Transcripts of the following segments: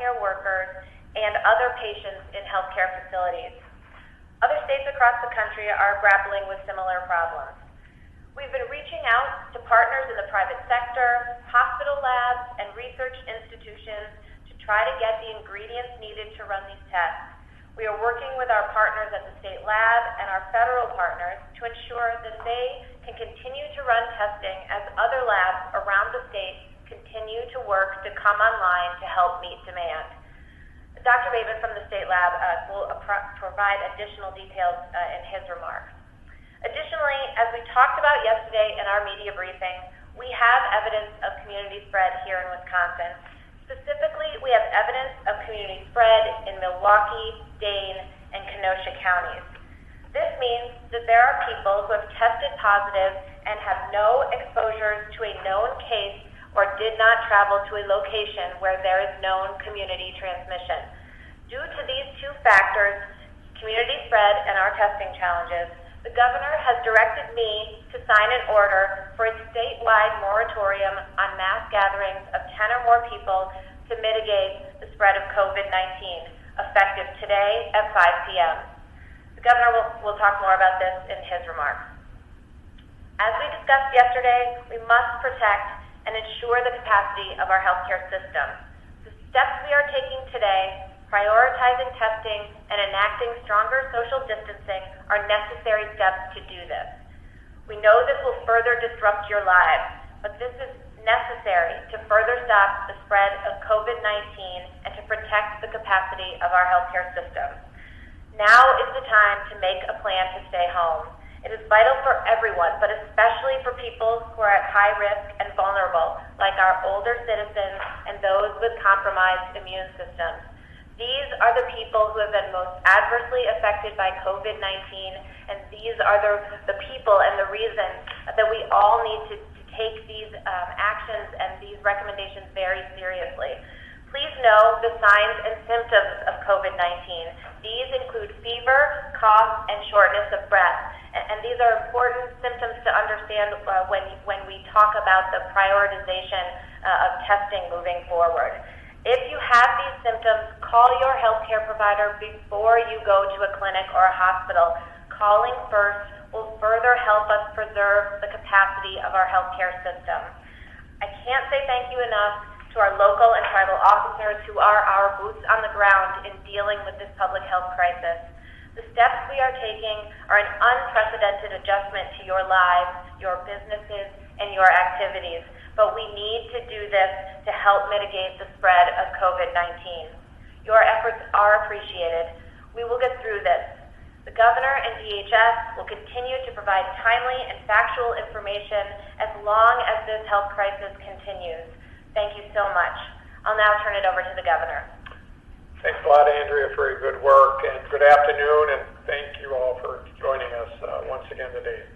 healthcare workers and other patients in healthcare facilities. Other states across the country are grappling with similar problems. We've been reaching out to partners in the private sector, hospital labs, and research institutions to try to get the ingredients needed to run these tests. We are working with our partners at the state lab and our federal partners to ensure that they can continue to run testing as other labs around the state continue to work to come online to help meet demand. Dr. Bateman from the state lab will provide additional details in his remarks. Additionally, as we talked about yesterday in our media briefing, we have evidence of community spread here in Wisconsin. Specifically, we have evidence of community spread in Milwaukee, Dane, and Kenosha counties. This means that there are people who have tested positive and have no exposures to a known case or did not travel to a location where there is known community transmission. Due to these two factors, community spread and our testing challenges, the governor has directed me to sign an order for a statewide moratorium on mass gatherings of 10 or more people to mitigate the spread of COVID-19, effective today at 5 p.m. The governor will talk more about this in his remarks. As we discussed yesterday, we must protect and ensure the capacity of our healthcare system. The steps we are taking today, prioritizing testing and enacting stronger social distancing, are necessary steps to do this. We know this will further disrupt your lives, but this is necessary to further stop the spread of COVID-19 and to protect the capacity of our healthcare system. Now is the time to make a plan to stay home. It is vital for everyone, but especially for people who are at high risk and vulnerable, like our older citizens and those with compromised immune systems. These are the people who have been most adversely affected by COVID-19, and these are the people and the reason that we all need to take these actions and these recommendations very seriously. Please know the signs and symptoms of COVID-19. These include fever, cough, and shortness of breath. And these are important symptoms to understand when we talk about the prioritization of testing moving forward. If you have these symptoms, call your healthcare provider before you go to a clinic or a hospital. Calling first will further help us preserve the capacity of our healthcare system. I can't say thank you enough to our local and tribal officers who are our boots on the ground in dealing with this public health crisis. The steps we are taking are an unprecedented adjustment to your lives, your businesses, and your activities, but we need to do this to help mitigate the spread of COVID-19. Your efforts are appreciated. We will get through this. The governor and DHS will continue to provide timely and factual information as long as this health crisis continues. Thank you so much. I'll now turn it over to the governor. Thanks a lot, Andrea, for your good work, and good afternoon, and thank you all for joining us once again today.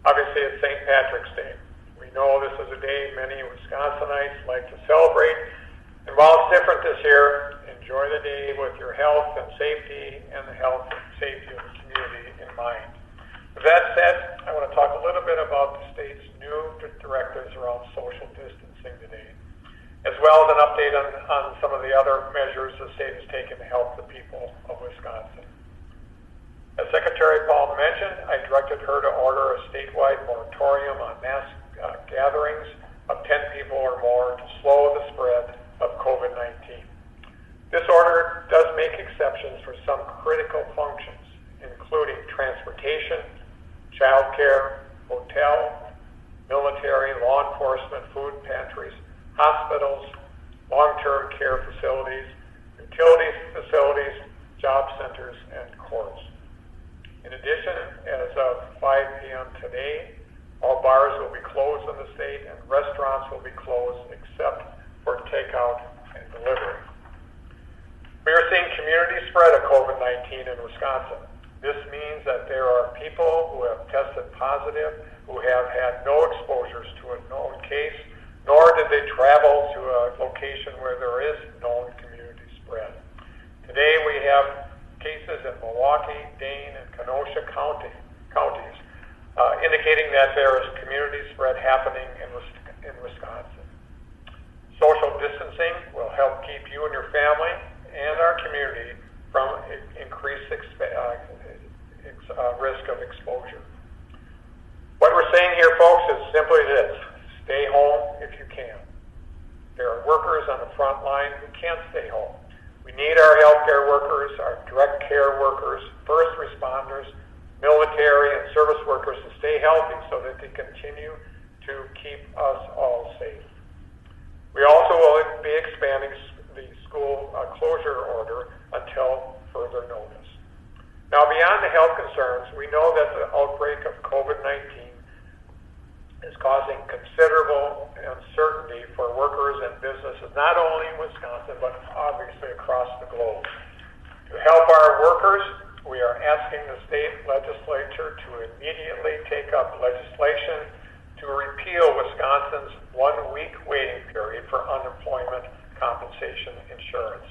Obviously, it's St. Patrick's Day. We know this is a day many Wisconsinites like to celebrate, and while it's different this year, enjoy the day with your health and safety and the health and safety of the community in mind. With that said, I want to talk a little bit about the state's new directives around social distancing today, as well as an update on some of the other measures the state has taken to help the people of Wisconsin. As Secretary Paul mentioned, I directed her to order a statewide moratorium on mass gatherings of 10 people or more to slow the spread of COVID-19. This order does make exceptions for some critical functions, including transportation, childcare, hotel, military, law enforcement, food pantries, hospitals, long-term care facilities, utilities facilities, job centers, and courts. In addition, as of 5 p.m. today, all bars will be closed in the state and restaurants will be closed except for takeout and delivery. We are seeing community spread of COVID-19 in Wisconsin. This means that there are people who have tested positive who have had no exposures to a known case, nor did they travel to a location where there is known community spread. Today we have cases in Milwaukee, Dane, and Kenosha counties, indicating that there is community spread happening in Wisconsin. Social distance distancing will help keep you and your family and our community from increased risk of exposure. What we're saying here, folks, is simply this: stay home if you can. There are workers on the front line who can't stay home. We need our healthcare workers, our direct care workers, first responders, military and service workers to stay healthy so that they continue to keep us all safe. We also will be expanding the school closure order until further notice. Now, beyond the health concerns, we know that the outbreak of COVID-19 is causing considerable uncertainty for workers and businesses, not only in Wisconsin, but obviously across the globe. To help our workers, we are asking the state legislature to immediately take up legislation to repeal Wisconsin's one-week waiting period for unemployment compensation insurance.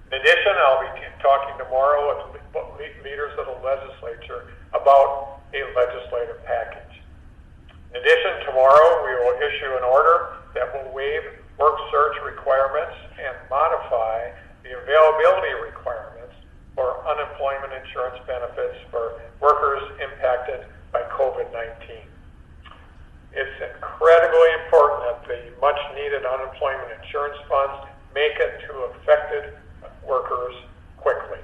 In addition, I'll be talking tomorrow with leaders of the legislature about a legislative package. In addition, tomorrow we will issue an order that will waive work search requirements and modify the availability requirements for unemployment insurance benefits for workers impacted by COVID-19. It's incredibly important that the much-needed unemployment insurance funds make it to affected workers quickly.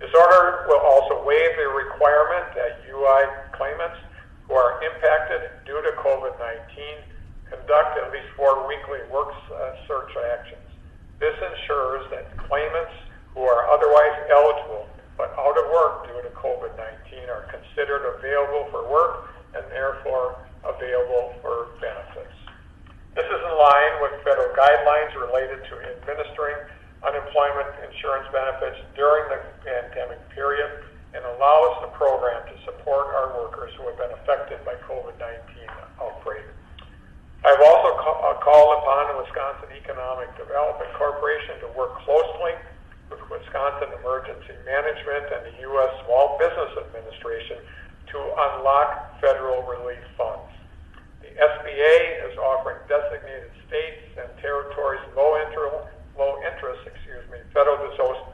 This order will also waive the requirement that UI claimants who are impacted due to COVID-19 conduct at least 4 weekly work search actions. This ensures that claimants who are otherwise eligible but out of work due to COVID-19 are considered available for work and therefore available for benefits. This is in line with federal guidelines related to administering unemployment insurance benefits during the pandemic period and allows the program to support our workers who have been affected by COVID-19 outbreak. I've also called upon the Wisconsin Economic Development Corporation to work closely with Wisconsin Emergency Management and the U.S. Small Business Administration to unlock federal relief funds. The SBA is offering designated states and territories low interest federal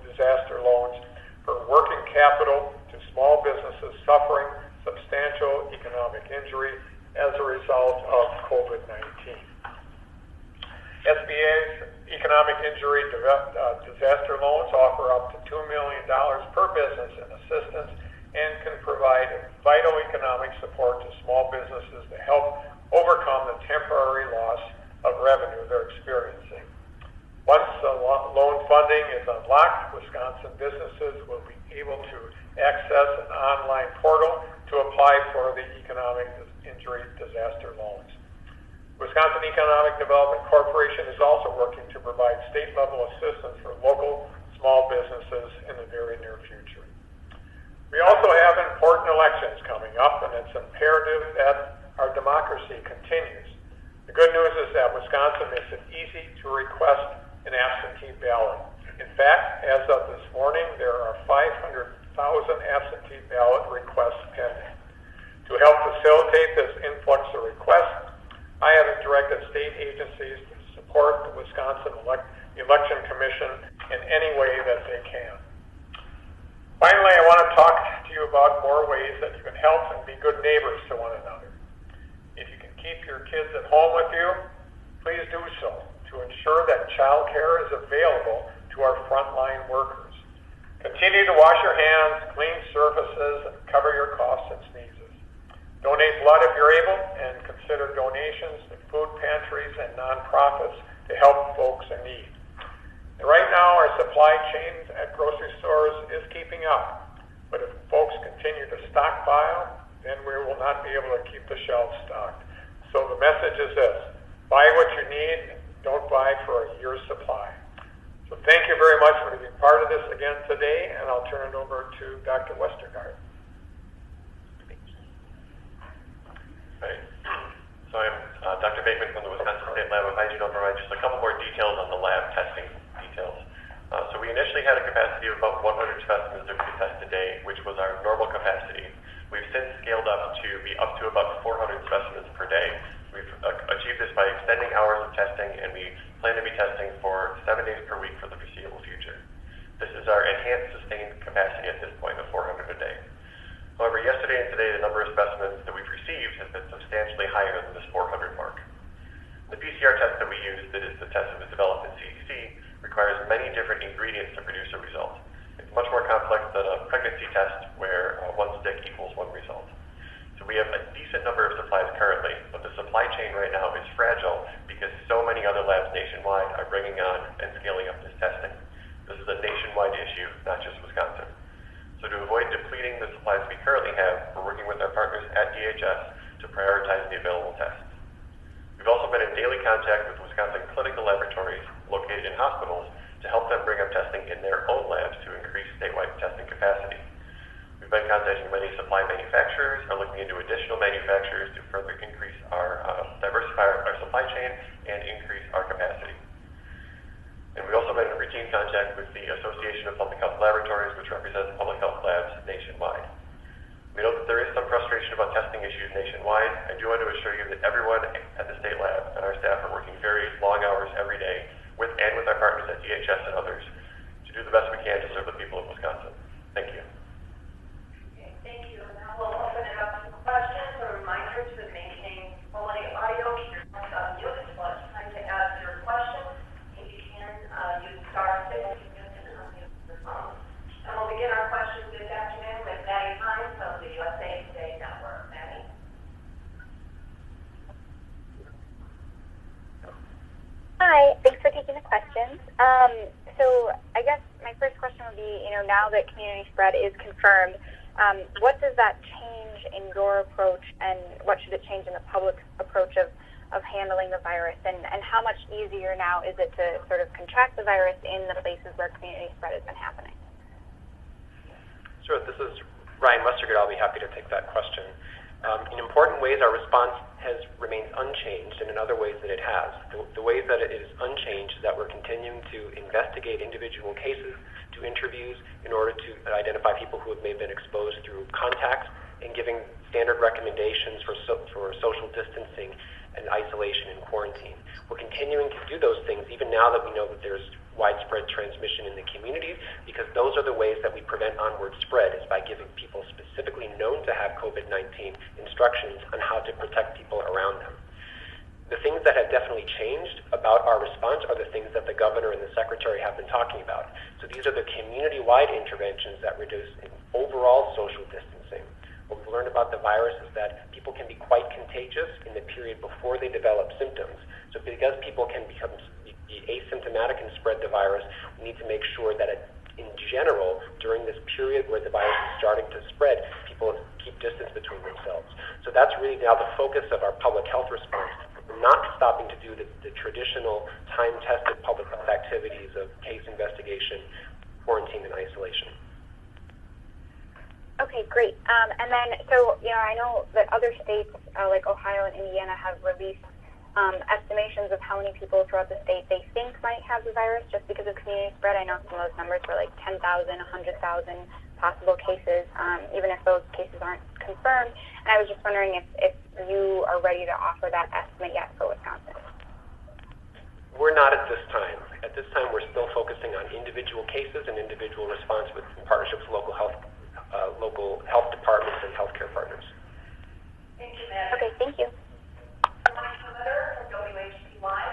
disaster loans for working capital to small businesses suffering substantial economic injury as a result of COVID-19. SBA's economic injury disaster loans offer up to $2 million per business in assistance and can provide vital economic support to small businesses to help overcome the temporary loss of revenue they're experiencing. Once the loan funding is unlocked, Wisconsin businesses will be able to access an online portal to apply for the economic injury disaster loans. Wisconsin Economic Development Corporation is also working to provide state-level assistance for local small businesses in the very near future. We also have important elections coming up, and it's imperative that our democracy continues. The good news is that Wisconsin makes it easy to request an absentee ballot. In fact, as of this morning, there are 500,000 absentee ballot requests pending. To help facilitate this influx of requests, I have directed state agencies to support the Wisconsin Election Commission in any way that they can. Finally, I want to talk to you about more ways that you can help and be good neighbors to one another. If you can keep your kids at home with you, please do so to ensure that child care is available to our frontline workers. Continue to wash your hands, clean surfaces, and cover your coughs and sneezes. Donate blood if you're able, and consider donations to food pantries and nonprofits to help folks in need. And right now, our supply chain at grocery stores is keeping up, but if folks continue to stockpile, then we will not be able to keep the shelves stocked. So the message is this: buy what you need, don't buy for a year's supply. So thank you very much for being part of this again today, and I'll turn it over to Dr. Westergaard. Right. So I'm Dr. Bateman from the Wisconsin State Lab of Hygiene. I'll provide just a couple more details on the lab testing details. So we initially had a capacity of about 100 specimens that we could test a day, which was our normal capacity. We've since scaled up to be up to about 400 specimens per day. We've achieve this by extending hours of testing, and we plan to be testing for 7 days per week for the foreseeable future. This is our enhanced sustained capacity at this point of 400 a day. However, yesterday and today, the number of specimens that we've received has been substantially higher than this 400 mark. The PCR test that we use, that is the test that was developed in CDC, requires many different ingredients to produce a result. It's much more complex than a pregnancy test where one stick equals one result. So we have a decent number of supplies currently, but the supply chain right now is fragile because so many other labs nationwide are bringing on and scaling up this testing. This is a nationwide issue, not just Wisconsin. So to avoid depleting the supplies we currently have, we're working with our partners at DHS to prioritize the available tests. We've also been in daily contact with Wisconsin clinical laboratories located in hospitals to help them bring up testing in their own labs to increase statewide testing capacity. We've been contacting many supply manufacturers, are looking into additional manufacturers to further increase our, diversify our supply chain and increase our capacity. And we've also been in routine contact with the Association of Public Health Laboratories, which represents public health labs nationwide. We know that there is some frustration about testing issues nationwide. I do want to assure you that everyone at the state lab and our staff are working very long hours every day with our partners at DHS and others to do the best we can to serve the people of Wisconsin. Thank you. Okay, thank you. Now we'll open it up to questions or reminders to maintain quality audio. Keep your phones on mute. It's time to ask your questions. If you can, use star 6 to mute and unmute your phone. And we'll begin our questions this afternoon with Bateman from the USA Today Network. Maddie? Hi, thanks for taking the questions. So I guess my first question would be, now that community spread is confirmed, what does that change in your approach, and what should it change in the public's approach of handling the virus, and how much easier now is it to sort of contract the virus in the places where community spread has been happening? Sure, this is Ryan Westergaard. I'll be happy to take that question. In important ways, our response has remained unchanged, and in other ways that it has. The ways that it is unchanged is that we're continuing to investigate individual cases, do interviews in order to identify people who may have been exposed through contacts, and giving standard recommendations for social distancing and isolation and quarantine. We're continuing to do those things even now that we know that there's widespread transmission in the communities, because those are the ways that we prevent onward spread, is by giving people specifically known to have COVID-19 instructions on how to protect people around them. The things that have definitely changed about our response are the things that the governor and the secretary have been talking about. So these are the community-wide interventions that reduce overall social distancing. What we've learned about the virus is that people can be quite contagious in the period before they develop symptoms. So because people can be asymptomatic and spread the virus, we need to make sure that in general, during this period where the virus is starting to spread, people keep distance between themselves. So that's really now the focus of our public health response. We're not stopping to do the traditional time-tested public health activities of case investigation, quarantine, and isolation. Okay, great. And then, so, I know that other states like Ohio and Indiana have released estimations of how many people throughout the state they think might have the virus just because of community spread. I know some of those numbers were like 10,000, 100,000 possible cases, even if those cases aren't confirmed. And I was just wondering if you are ready to offer that estimate yet for Wisconsin. We're not at this time. At this time, we're still focusing on individual cases and individual response in partnerships with local health departments and healthcare partners. Thank you, Matt. Okay, thank you. From WHCY.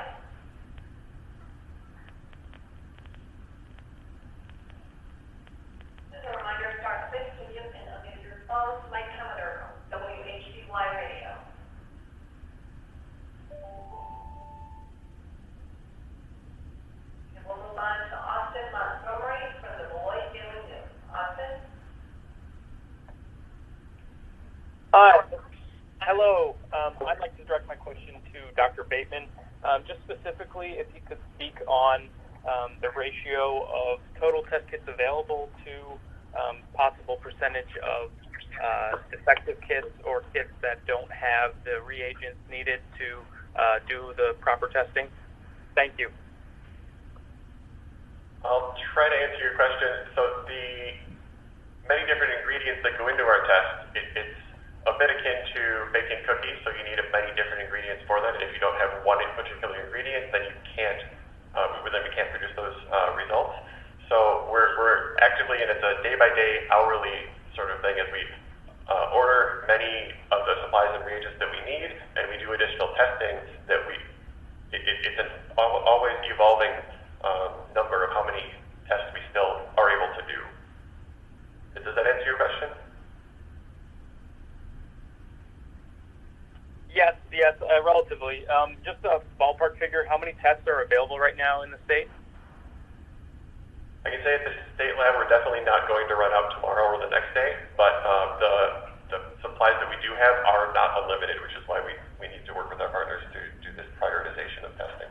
Just a reminder, star 6 to mute and unmute your phone. Mike Commodore, WHCY Radio. And we'll move on to Austin Montgomery from the Beloit Daily News. Austin? Hi. Hello. I'd like to direct my question to Dr. Bateman. Just specifically, if you could speak on the ratio of total test kits available to possible percentage of defective kits or kits that don't have the reagents needed to do the proper testing. Thank you. I'll try to answer your question. So the many different ingredients that go into our test, it's a bit akin to baking cookies, so you need many different ingredients for that. And if you don't have one particular ingredient, then you can't, we can't produce those results. So we're actively, and it's a day-by-day, hourly sort of thing as we order many of the supplies and reagents that we need, and we do additional testing that it's an always evolving number of how many tests we still are able to do. Does that answer your question? Yes, relatively. Just a ballpark figure, how many tests are available right now in the state? I can say at the state lab, we're definitely not going to run out tomorrow or the next day, but the supplies that we do have are not unlimited, which is why we need to work with our partners to do this prioritization of testing.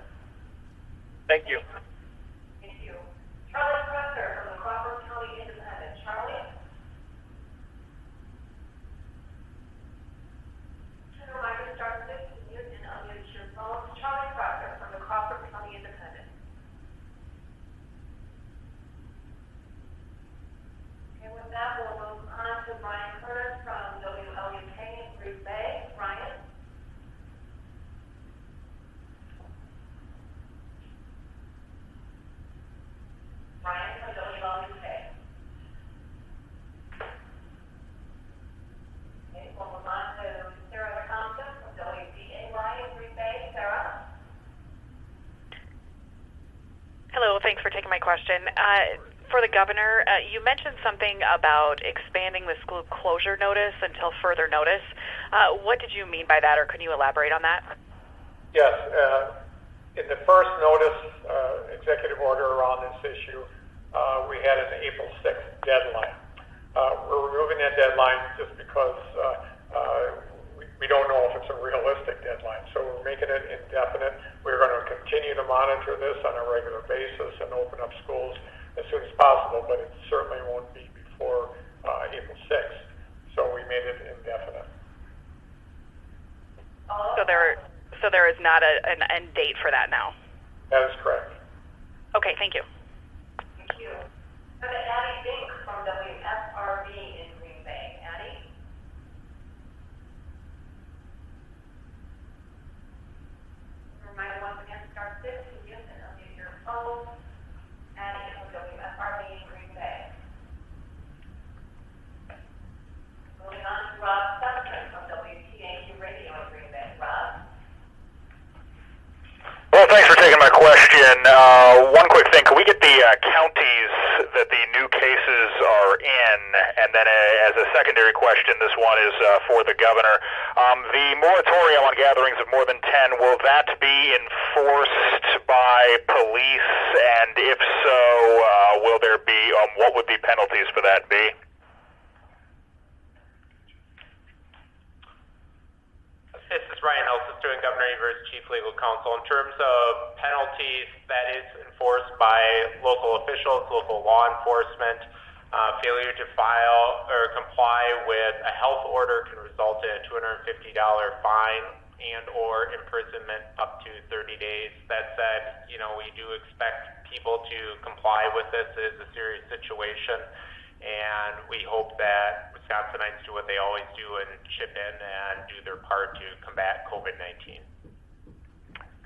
Thank you. Thank you. Charlie Presser from the Crawford County Independent. Charlie? Turn your mic to start this, mute and unmute your phone. Charlie Presser from the Crawford County Independent. Okay, with that, we'll move on to Brian Curtis from WLUK in Green Bay. Brian? Brian from WLUK. Okay, we'll move on to Sarah Thompson from WDAY in Green Bay. Sarah? Hello, thanks for taking my question. For the governor, you mentioned something about expanding the school closure notice until further notice. What did you mean by that, or can you elaborate on that? Yes. In the first notice, executive order around this issue, we had an April 6th deadline. We're removing that deadline just because we don't know if it's a realistic deadline. So we're making it indefinite. We're going to continue to monitor this on a regular basis and open up schools as soon as possible, but it certainly won't be before April 6th. So we made it indefinite. So there is not an end date for that now? That is correct. Okay, thank you. Thank you. Go to Addie Bink from WSRB in Green Bay. Addie? Reminder once again, start this, mute and unmute your phone. Addie from WSRB in Green Bay. Moving on to Rob Sutton from WTAQ Radio in Green Bay. Rob? Well, thanks for taking my question. One quick thing. Can we get the counties that the new cases are in? And then as a secondary question, this one is for the governor. The moratorium on gatherings of more than 10, will that be enforced by police? And if so, will there be, what would the penalties for that be? This is Ryan Elsis doing Governor Evers' Chief Legal Counsel. In terms of penalties, that is enforced by local officials, local law enforcement. Failure to file or comply with a health order can result in a $250 fine and or imprisonment up to 30 days. That said, we do expect people to comply with this. It is a serious situation, and we hope that Wisconsinites do what they always do and chip in and do their part to combat COVID-19.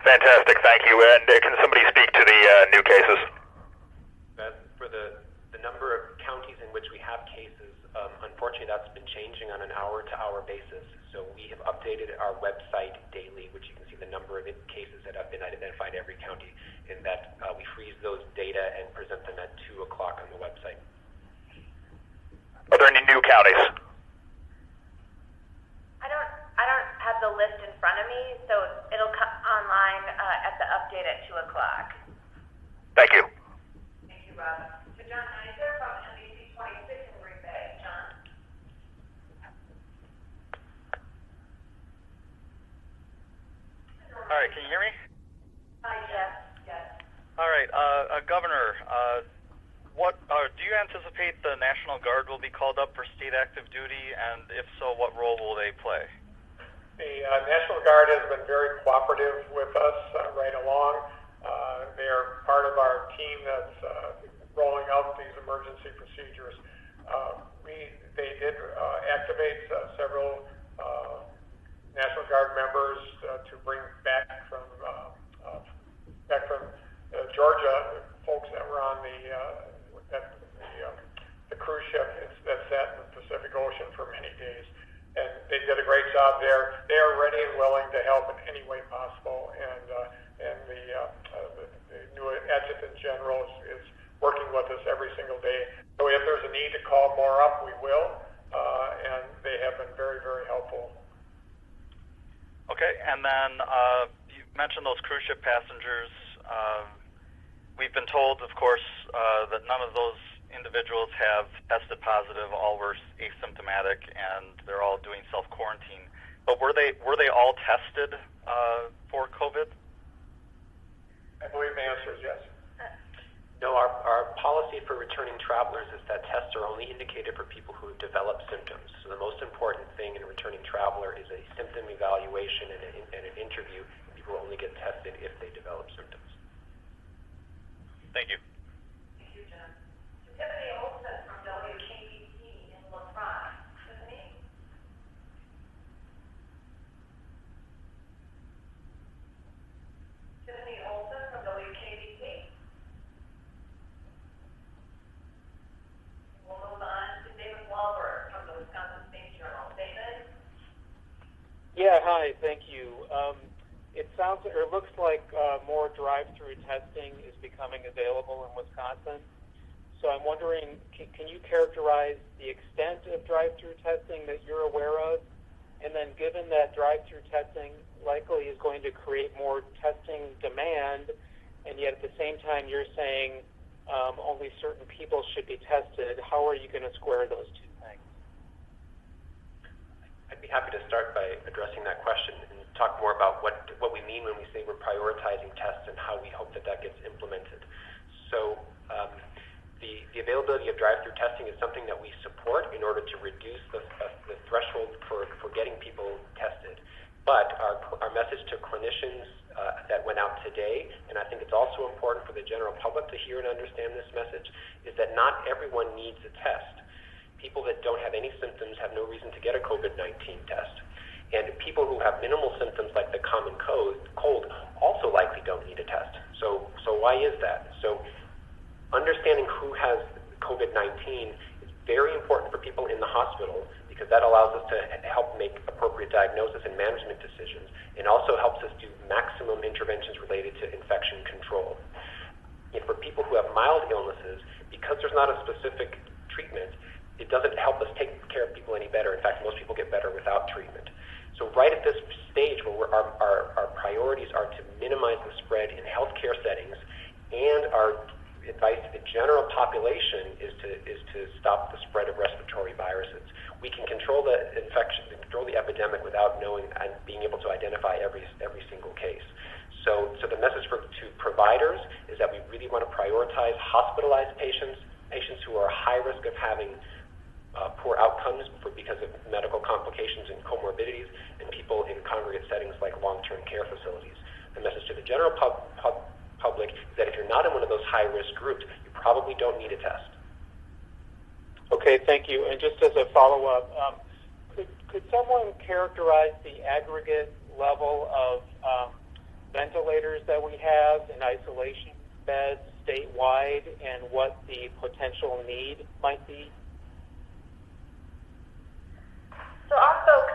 Fantastic, thank you. And can somebody speak to the new cases? For the number of counties in which we have cases, unfortunately that's been changing on an hour-to-hour basis. So we have updated our website daily, which you can see the number of cases that have been identified every county, in that we freeze those data and present them at 2 o'clock on the website. Are there any new counties? I don't have the list in front of me, so it'll come online at the update at 2 o'clock. Thank you. Thank you, Rob. To John Heiser from NBC 26 in Green Bay. John? All right, can you hear me? Hi, Jeff. Yes. All right, Governor, do you anticipate the National Guard will be called up for state active duty, and if so, what role will they play? The National Guard has been very cooperative with us right along. They are part of our team that's rolling out these emergency procedures. They did activate several National Guard members to bring back from Georgia, folks that were on the cruise ship that sat in the Pacific Ocean for many days. And they did a great job there. They are ready and willing to help in any way possible. And the new Adjutant General is working with us every single day. So if there's a need to call more up, we will. And they have been very, very helpful. Okay, and then you mentioned those cruise ship passengers. We've been told, of course, that none of those individuals have tested positive. All were asymptomatic, and they're all doing self-quarantine. But were they all tested for COVID? I believe the answer is yes. No, our policy for returning travelers is that tests are only indicated for people who have developed symptoms. So the most important thing in a returning traveler is a symptom evaluation and an interview. People only get tested if they develop symptoms. Thank you. Thank you, John. Tiffany Olson from WKBT in La Crosse. Tiffany? Tiffany Olson from WKBT. We'll move on to David Wahlberg from the Wisconsin State Journal. David? Yeah, hi, thank you. It looks like more drive-through testing is becoming available in Wisconsin. So I'm wondering, can you characterize the extent of drive-through testing that you're aware of? And then given that drive-through testing likely is going to create more testing demand, and yet at the same time you're saying only certain people should be tested, how are you going to square those two things? I'd be happy to start by addressing that question and talk more about what we mean when we say we're prioritizing tests and how we hope that gets implemented. So the availability of drive-through testing is something that we support in order to reduce the threshold for getting people tested. But our message to clinicians that went out today, and I think it's also important for the general public to hear and understand this message, is that not everyone needs a test. People that don't have any symptoms have no reason to get a COVID-19 test. And people who have minimal symptoms like the common cold also likely don't need a test. So why is that? So understanding who has COVID-19 is very important for people in the hospital because that allows us to help make appropriate diagnosis and management decisions and also helps us do maximum interventions related to infection control. And for people who have mild illnesses, because there's not a specific treatment, it doesn't help us take care of people any better. In fact, most people get better without treatment. So right at this stage where our priorities are to minimize the spread in healthcare settings, and our advice to the general population is to stop the spread of respiratory viruses. We can control the infection, control the epidemic without knowing and being able to identify every single case. So the message to providers is that we really want to prioritize hospitalized patients who are high risk of having poor outcomes because of medical complications and comorbidities, and people in congregate settings like long-term care facilities. The message to the general public is that if you're not in one of those high-risk groups, you probably don't need a test. Okay, thank you. And just as a follow-up, could someone characterize the aggregate level of ventilators that we have in isolation beds statewide and what the potential need might be? So our folks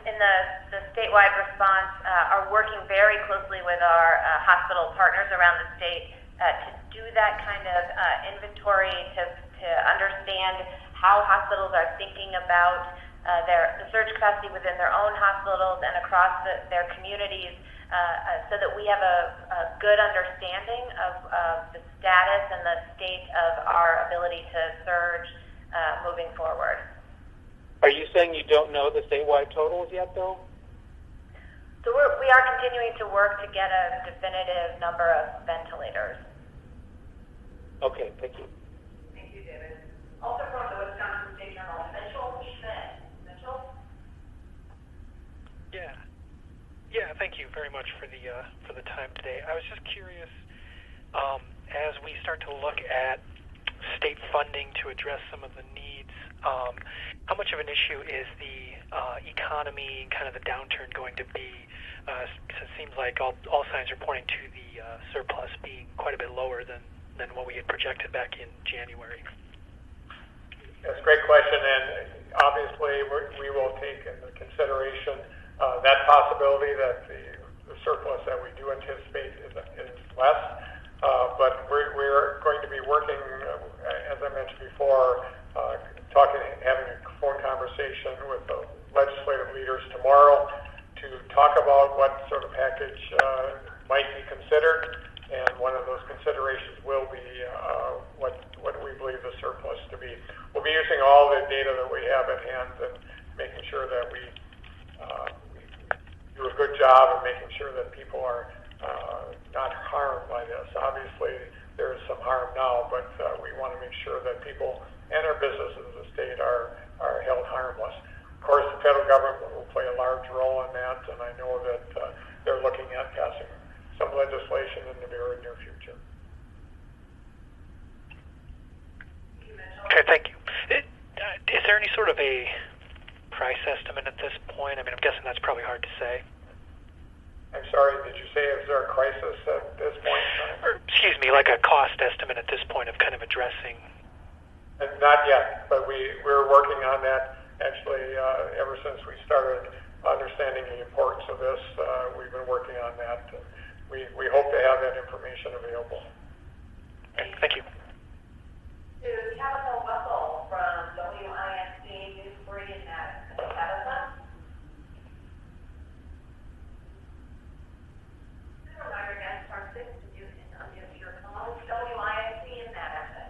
in the statewide response are working very closely with our hospital partners around the state to do that kind of inventory, to understand how hospitals are thinking about the surge capacity within their own hospitals and across their communities, so that we have a good understanding of the status and the state of our ability to surge moving forward. Are you saying you don't know the statewide totals yet, though? So we are continuing to work to get a definitive number of ventilators. Okay, thank you. Thank you, David. Also from the Wisconsin State Journal, Mitchell Schmidt. Mitchell? Yeah, thank you very much for the time today. I was just curious, as we start to look at state funding to address some of the needs. How much of an issue is the economy and kind of the downturn going to be? Because it seems like all signs are pointing to the surplus being quite a bit lower than what we had projected back in January. That's a great question, and obviously we will take into consideration that possibility that the surplus that we do anticipate is less. But we're going to be working, as I mentioned before, having a phone conversation with the legislative leaders tomorrow to talk about what sort of package might be considered, and one of those considerations will be what we believe the surplus to be. We'll be using all the data that we have at hand and making sure that we do a good job of making sure that people are not harmed by this. Obviously, there is some harm now, but we want to make sure that people and our businesses in the state are held harmless. Of course, the federal government will play a large role in that, and I know that they're looking at passing some legislation in the very near future. Okay, thank you. Is there any sort of a price estimate at this point? I mean, I'm guessing that's probably hard to say. I'm sorry, did you say is there a crisis at this point? Or, excuse me, like a cost estimate at this point of kind of addressing? Not yet, but we're working on that. Actually, ever since we started understanding the importance of this, we've been working on that. We hope to have that information available. Okay, thank you. To Tabitha Russell from WISC News 3 in Madison. Tabitha? Reminder again, star 6 to mute and unmute your phone. WISC in Madison.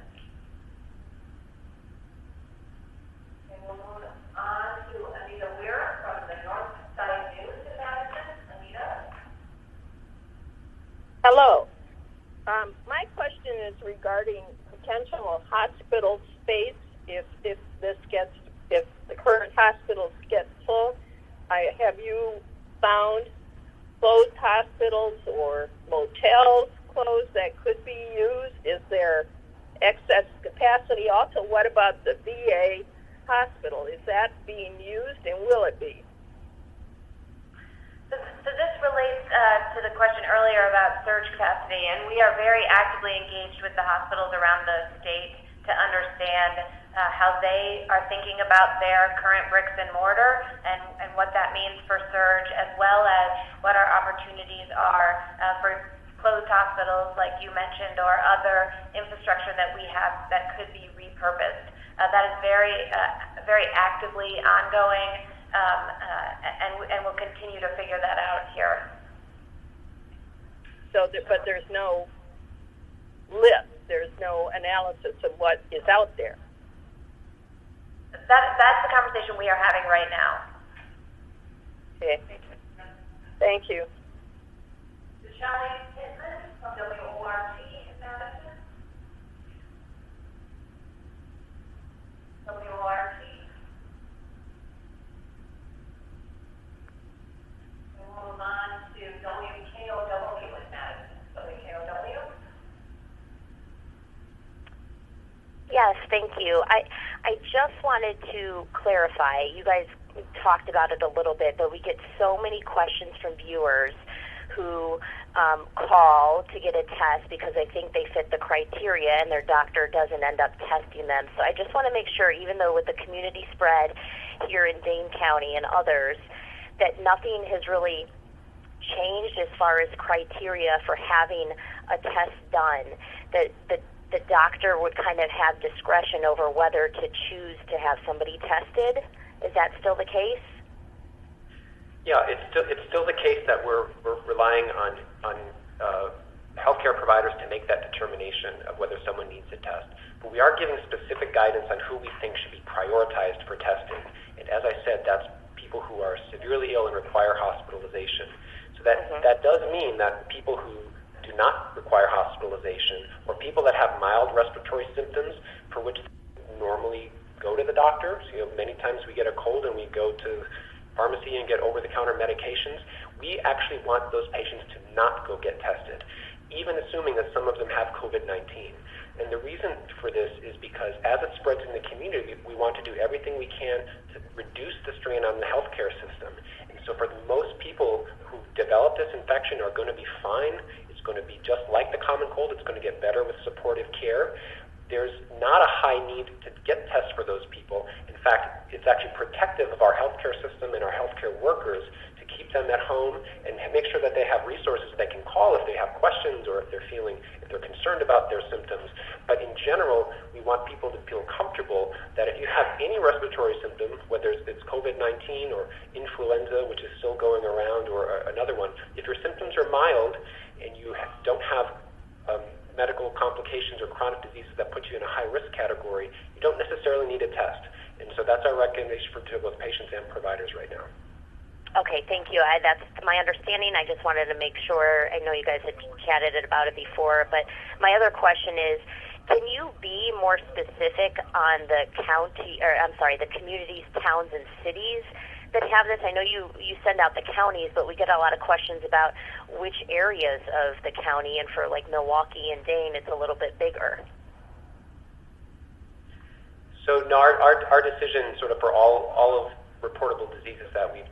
And we'll move on to Anita Weir from the North Side News in Madison. Anita? Hello. My question is regarding potential hospital space if the current hospitals get full. Have you found closed hospitals or motels closed that could be used? Is there excess capacity? Also, what about the VA hospital? Is that being used, and will it be? So this relates to the question earlier about surge capacity, and we are very actively engaged with the hospitals around the state to understand how they are thinking about their current bricks and mortar and what that means for surge, as well as what our opportunities are for closed hospitals, like you mentioned, or other infrastructure that we have that could be repurposed. That is very actively ongoing. And we'll continue to figure that out here. But there's no list. There's no analysis of what is out there. That's the conversation we are having right now. Okay. Thank you. Shelley Pittman from WORT in Madison. WORT. Move on to WKOW in Madison. WKOW. Yes, thank you. I just wanted to clarify. You guys talked about it a little bit, but we get so many questions from viewers who call to get a test because they think they fit the criteria and their doctor doesn't end up testing them. So I just want to make sure, even though with the community spread here in Dane County and others, that nothing has really changed as far as criteria for having a test done, that the doctor would kind of have discretion over whether to choose to have somebody tested. Is that still the case? Yeah, it's still the case that we're relying on healthcare providers to make that determination of whether someone needs a test. But we are giving specific guidance on who we think should be prioritized for testing. And as I said, that's people who are severely ill and require hospitalization. So that does mean that people who do not require hospitalization, or people that have mild respiratory symptoms for which they normally go to the doctor. So many times we get a cold and we go to pharmacy and get over-the-counter medications. We actually want those patients to not go get tested, even assuming that some of them have COVID-19. And the reason for this is because as it spreads in the community, we want to do everything we can to reduce the strain on the healthcare system. And so for most people who develop this infection are going to be fine. It's going to be just like the common cold. It's going to get better with supportive care. There's not a high need to get tests for those people. In fact, it's actually protective of our healthcare system and our healthcare workers to keep them at home and make sure that they have resources they can call if they have questions or if they're concerned about their symptoms. But in general, we want people to feel comfortable that if you have any respiratory symptom, whether it's COVID-19 or influenza, which is still going around, or another one, if your symptoms are mild and you don't have medical complications or chronic diseases that put you in a high-risk category, you don't necessarily need a test. And so that's our recommendation for both patients and providers right now. Okay, thank you. That's my understanding. I just wanted to make sure. I know you guys had chatted about it before, but my other question is, can you be more specific on the communities, towns, and cities that have this? I know you send out the counties, but we get a lot of questions about which areas of the county, and for like Milwaukee and Dane, it's a little bit bigger. So no, our decision sort of for all of reportable diseases that we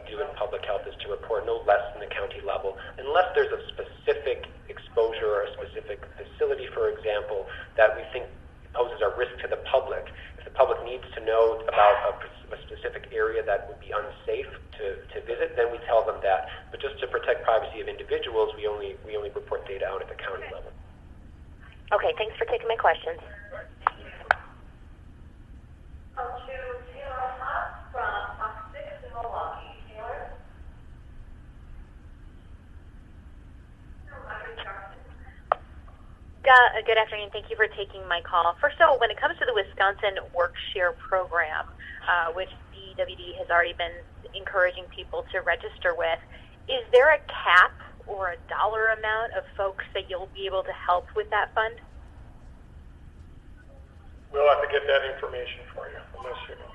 do in public health is to report no less than the county level, unless there's a specific exposure or a specific facility, for example, that we think poses a risk to the public. If the public needs to know about a specific area that would be unsafe to visit, then we tell them that. But just to protect privacy of individuals, we only report data out at the county level. Okay, thanks for taking my questions. Good afternoon. Thank you for taking my call. First of all, when it comes to the Wisconsin Work Share program, which DWD has already been encouraging people to register with, is there a cap or a dollar amount of folks that you'll be able to help with that fund? We'll have to get that information for you, unless you know.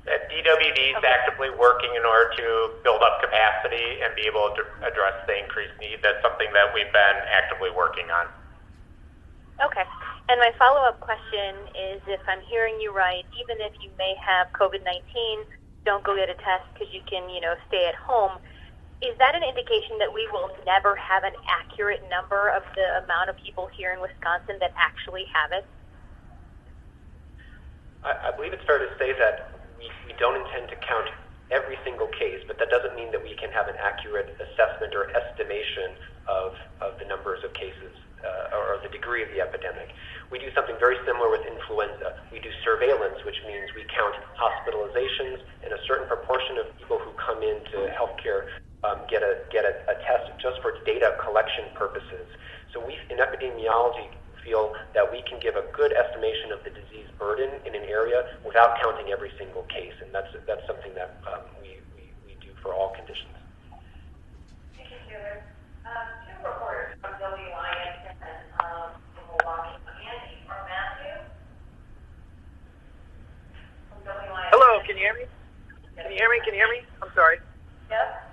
DWD is actively working in order to build up capacity and be able to address the increased need. That's something that we've been actively working on. Okay. And my follow-up question is, if I'm hearing you right, even if you may have COVID-19, don't go get a test because you can, stay at home. Is that an indication that we will never have an accurate number of the amount of people here in Wisconsin that actually have it? I believe it's fair to say that we don't intend to count every single case, but that doesn't mean that we can have an accurate assessment or estimation of the numbers of cases or the degree of the epidemic. We do something very similar with influenza. We do surveillance, which means we count hospitalizations, and a certain proportion of people who come into healthcare get a test just for data collection purposes. So we, in epidemiology, feel that we can give a good estimation of the disease burden in an area without counting every single case, and that's something that we do for all conditions. Thank you, Taylor. Two reporters from WIS and Milwaukee, Andy or Matthew? From WIS. Hello, can you hear me? Can you hear me? I'm sorry. Yep.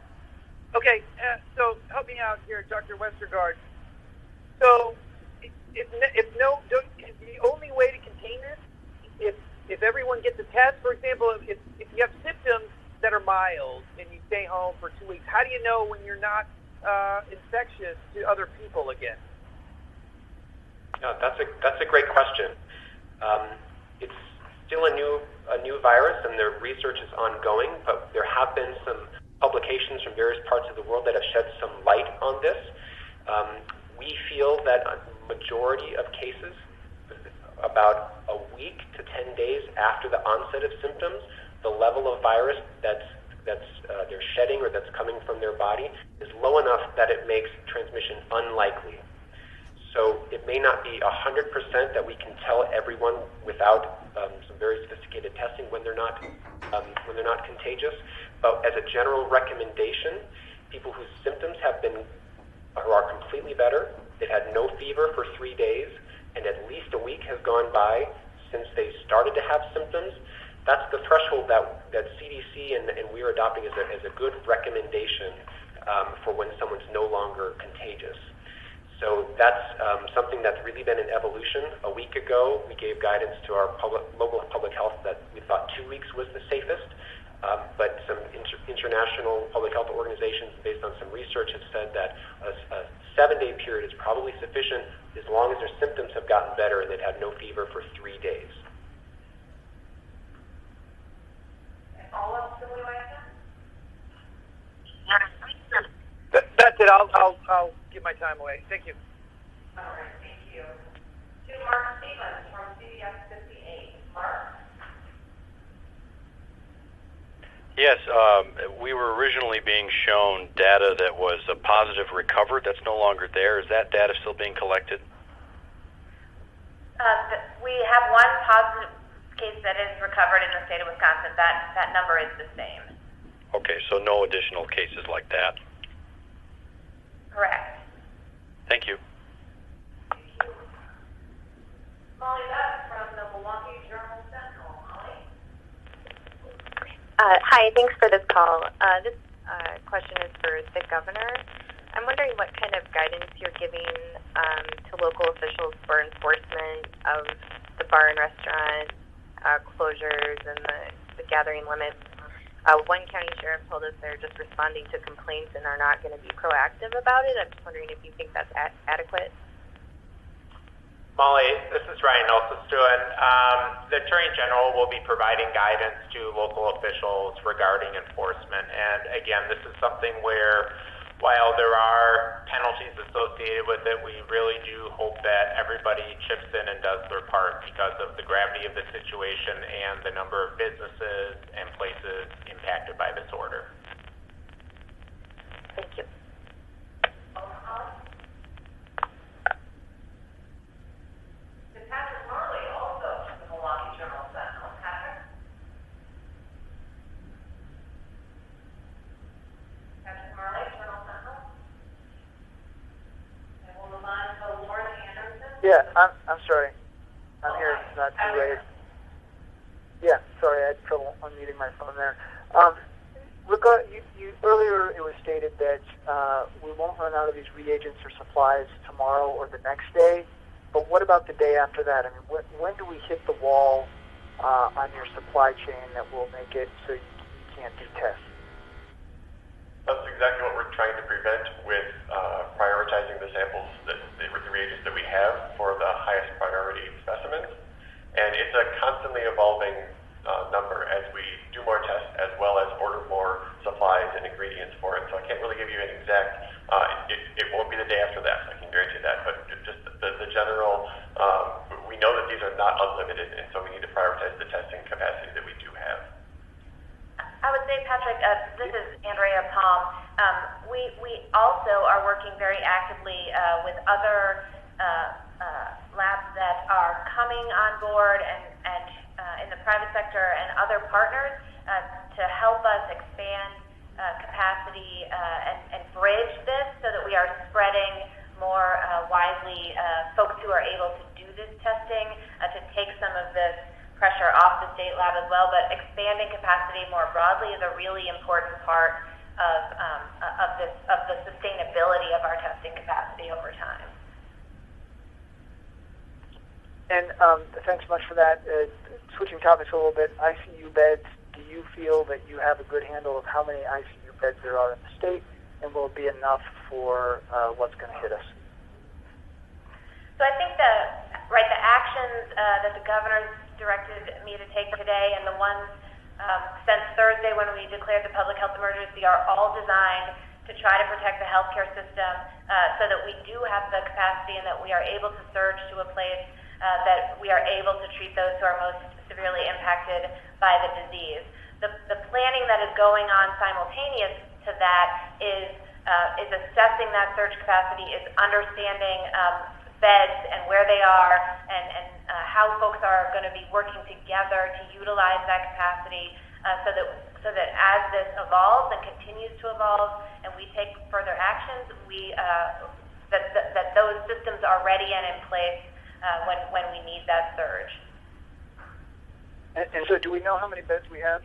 Okay, so help me out here, Dr. Westergaard. So, if the only way to contain this, if everyone gets a test, for example, if you have symptoms that are mild and you stay home for 2 weeks, how do you know when you're not infectious to other people again? No, that's a great question. It's still a new virus, and the research is ongoing, but there have been some publications from various parts of the world that have shed some light on this. We feel that a majority of cases, about a week to 10 days after the onset of symptoms, the level of virus that's they're shedding or that's coming from their body is low enough that it makes transmission unlikely. So it may not be 100% that we can tell everyone without some very sophisticated testing when they're not contagious. But as a general recommendation, people whose symptoms who are completely better, they've had no fever for 3 days, and at least a week has gone by since they started to have symptoms, that's the threshold that CDC and we're adopting as a good recommendation for when someone's no longer contagious. So that's something that's really been an evolution. A week ago, we gave guidance to our local public health that we thought 2 weeks was the safest. But some international public health organizations, based on some research, have said that a 7-day period is probably sufficient as long as their symptoms have gotten better and they've had no fever for 3 days. That's it. I'll give my time away. Thank you. All right, thank you. To Mark Stevens from CBS 58. Mark? Yes, we were originally being shown data that was a positive recovered. That's no longer there. Is that data still being collected? We have one positive case that is recovered in the state of Wisconsin. That number is the same. Okay, so no additional cases like that. Correct. Thank you. Molly Beth from the Milwaukee Journal-Sentinel. Molly? Hi, thanks for this call. This question is for the governor. I'm wondering what kind of guidance you're giving to local officials for enforcement of the bar and restaurant closures and the gathering limits. One county sheriff told us they're just responding to complaints and are not going to be proactive about it. I'm just wondering if you think that's adequate. Molly, this is Ryan Olsestuen. The Attorney General will be providing guidance to local officials regarding enforcement. And again, this is something where, while there are penalties associated with it, we really do hope that everybody chips in and does their part because of the gravity of the situation and the number of businesses and places impacted by this order. Thank you. Patrick Marley, also from the Milwaukee Journal-Sentinel. Patrick? Patrick Marley, Journal-Sentinel. And we'll move on to Lauren Anderson. Yeah, I'm sorry. I'm here. It's not too late. Yeah, sorry, I had trouble unmuting my phone there. Earlier it was stated that we won't run out of these reagents or supplies tomorrow or the next day. But what about the day after that? I mean, when do we hit the wall on your supply chain that will make it so you can't do tests? That's exactly what we're trying to prevent with prioritizing the samples, the reagents that we have for the highest priority specimens. And it's a constantly evolving number as we do more tests as well as order more supplies and ingredients for it. So I can't really give you an exact, it won't be the day after that, I can guarantee that. But just the general, we know that these are not unlimited, and so we need to prioritize the testing capacity that we do have. I would say, Patrick, this is Andrea Palm. We also are working very actively with other labs that are coming on board and in the private sector and other partners to help us expand capacity and bridge this so that we are spreading more widely folks who are able to do this testing to take some of this pressure off the state lab as well. But expanding capacity more broadly is a really important part of the sustainability of our testing capacity over time. And thanks much for that. Switching topics a little bit, ICU beds, do you feel that you have a good handle of how many ICU beds there are in the state, and will it be enough for what's going to hit us? So I think the actions that the governor's directed me to take today and the ones since Thursday when we declared the public health emergency are all designed to try to protect the healthcare system so that we do have the capacity and that we are able to surge to a place that we are able to treat those who are most severely impacted by the disease. The planning that is going on simultaneous to that is assessing that surge capacity, is understanding beds and where they are and how folks are going to be working together to utilize that capacity so that as this evolves and continues to evolve and we take further actions, that those systems are ready and in place when we need that surge. And so do we know how many beds we have?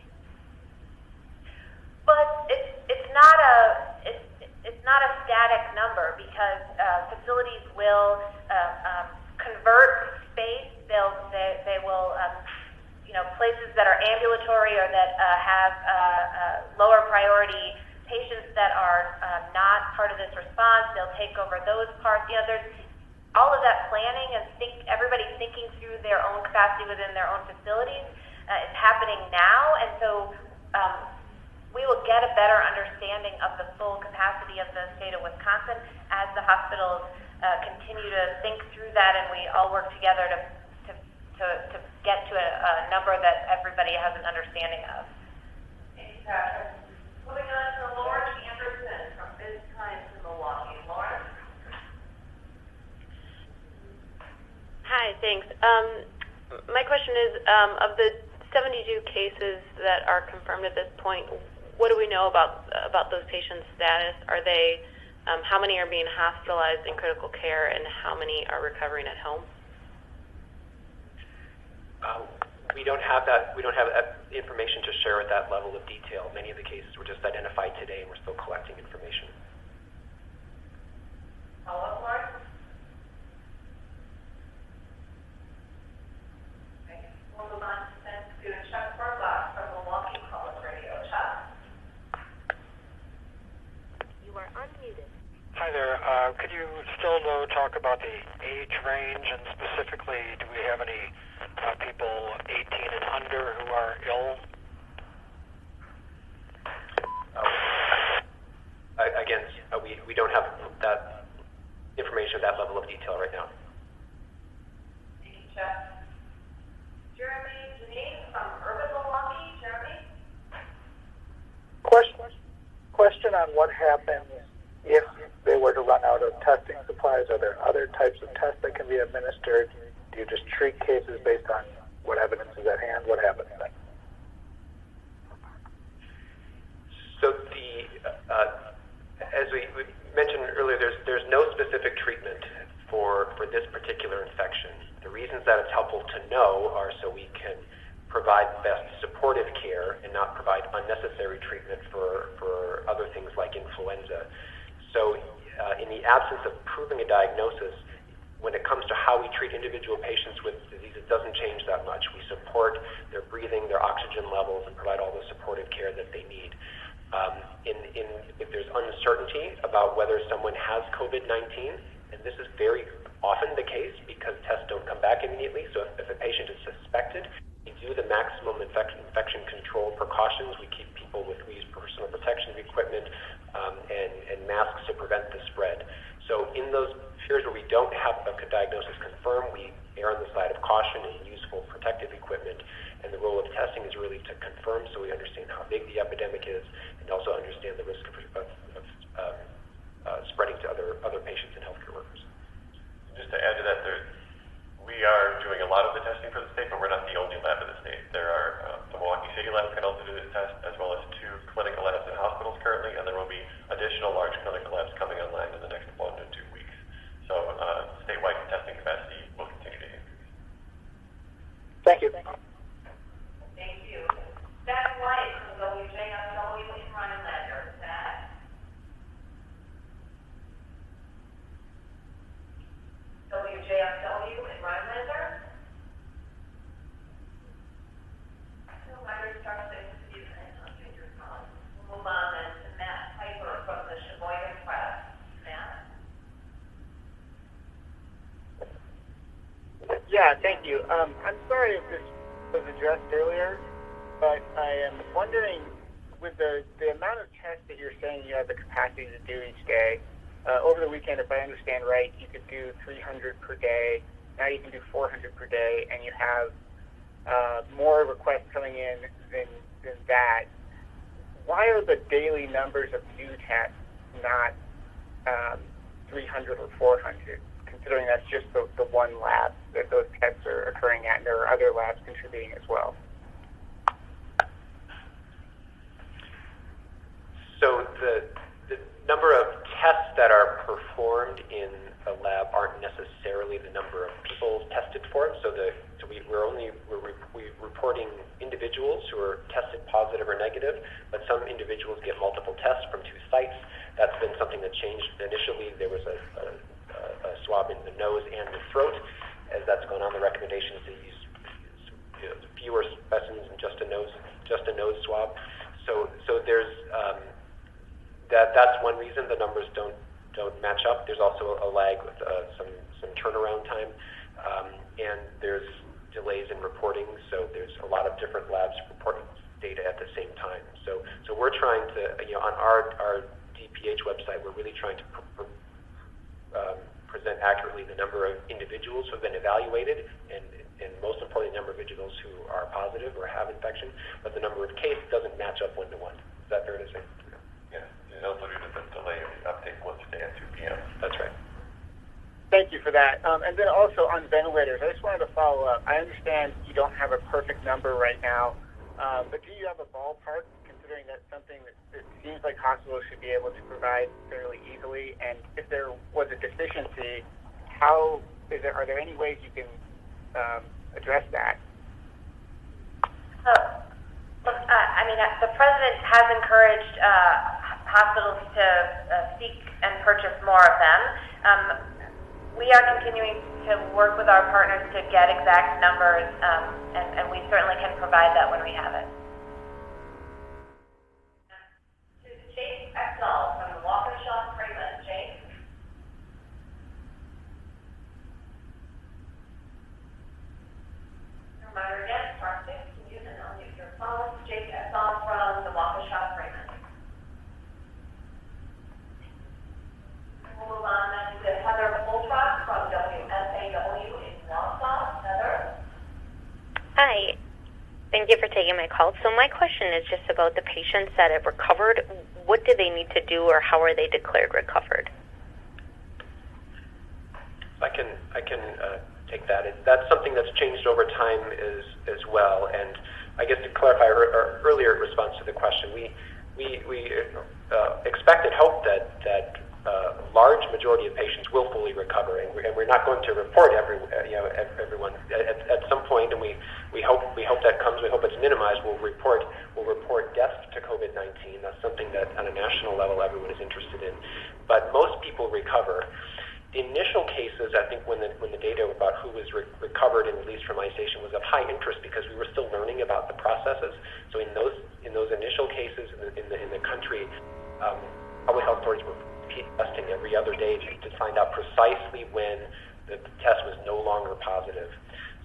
But it's not a static number because facilities will convert space. They will places that are ambulatory or that have lower priority patients that are not part of this response. They'll take over those parts. There's all of that planning and everybody's thinking through their own capacity within their own facilities. Is happening now, and so we will get a better understanding of the full capacity of the state of Wisconsin as the hospitals continue to think through that, and we all work together to get to a number that everybody has an understanding of. Thank you, Patrick. Moving on to Lauren Anderson from Biz Times in Milwaukee. Lauren? Hi, thanks. My question is, of the 72 cases that are confirmed at this point, what do we know about those patients' status? Are they, how many are being hospitalized in critical care, and how many are recovering at home? We don't have that. We don't have information to share at that level of detail. Many of the cases were just identified today, and we're still collecting information. Follow-up, Lauren? We'll move on to Chuck Burlock from Milwaukee College Radio. Chuck? You are unmuted. Hi there. Could you still talk about the age range, and specifically, do we have any people 18 and under who are ill? Again, we don't have that information at that level of detail right now. Thank you, Chuck. Jeremy Janine from Urban Milwaukee. Jeremy? Question on what happens if they were to run out of testing supplies. Are there other types of tests that can be administered? Do you just treat cases based on what evidence is at hand? What happens then? So as we mentioned earlier, there's no specific treatment for this particular infection. The reasons that it's helpful to know are so we can provide best supportive care and not provide unnecessary treatment for other things like influenza. So in the absence of proving a diagnosis, when it comes to how we treat individual patients with disease, it doesn't change that much. We support their breathing, their oxygen levels, and provide all the supportive care that they need. If there's uncertainty about whether someone has COVID-19, and this is very often the case because tests don't come back immediately, so if a patient is suspected, we do the maximum infection control precautions. We keep people we use personal protection equipment and masks to prevent the spread. So in those periods where we don't have a diagnosis confirmed, we err on the side of caution and use full protective equipment. And the role of testing is really to confirm so we understand how big the epidemic is and also understand the risk of spreading to other patients and healthcare workers. Just to add to that, we are doing a lot of the testing for the state, but we're not the only lab in the state. There are the Milwaukee City lab can also do the test, as well as 2 clinical labs in hospitals currently, and there will be additional large clinical labs coming online in the next 1 to 2 weeks. So statewide testing capacity will continue to increase. Thank you. Thank you. Zach White from WJSW in Rhinelander. Zach? WJSW in Rhinelander? No, Myers starts to use it on your phone. We'll move on then to Matt Piper from the Sheboygan Press. Matt? Yeah, thank you. I'm sorry if this was addressed earlier, but I am wondering, with the amount of tests that you're saying you have the capacity to do each day, over the weekend, if I understand right, you could do 300 per day. Now you can do 400 per day, and you have more requests coming in than that. Why are the daily numbers of new tests not 300 or 400, considering that's just the one lab that those tests are occurring at, and there are other labs contributing as well? So the number of tests that are performed in a lab aren't necessarily the number of people tested for it. So we're reporting individuals who are tested positive or negative, but some individuals get multiple tests from 2 sites. That's been something that changed. Initially, there was a swab in nose and the throat. As that's gone on, the recommendation is to use fewer specimens and just a nose swab. So there's that's one reason the numbers don't match up. There's also a lag with some turnaround time, and there's delays in reporting. So there's a lot of different labs reporting data at the same time. So we're trying to, on our DPH website, we're really trying to present accurately the number of individuals who have been evaluated, and most importantly, the number of individuals who are positive or have infection, but the number of cases doesn't match up one-to-one. Is that fair to say? Yeah, and also due to the delay of the uptake was today at 2 p.m. That's right. Thank you for that. And then also on ventilators, I just wanted to follow up. I understand you don't have a perfect number right now, but do you have a ballpark, considering that's something that seems like hospitals should be able to provide fairly easily? And if there was a deficiency, are there any ways you can address that? The president has encouraged hospitals to seek and purchase more of them. We are continuing to work with our partners to get exact numbers, and we certainly can provide that when we have it. To Jake Exall from the Waukesha Freeman. Jake? Reminder again, star 6, mute and unmute your phone. Jake Exall from the Waukesha Freeman. We'll move on then to Heather Boltrock from WSAW in Wausau. Heather? Hi. Thank you for taking my call. So my question is just about the patients that have recovered. What do they need to do, or how are they declared recovered? I can take that. That's something that's changed over time as well. And I guess to clarify our earlier response to the question, we expect and hope that large majority of patients will fully recover, and we're not going to report everyone at some point, and we hope that comes. We hope it's minimized. We'll report deaths to COVID-19. That's something that on a national level everyone is interested in. But most people recover. The initial cases, I think, when the data about who was recovered and released from isolation was of high interest because we were still learning about the processes. So in those initial cases in the country, public health authorities were testing every other day to find out precisely when the test was no longer positive.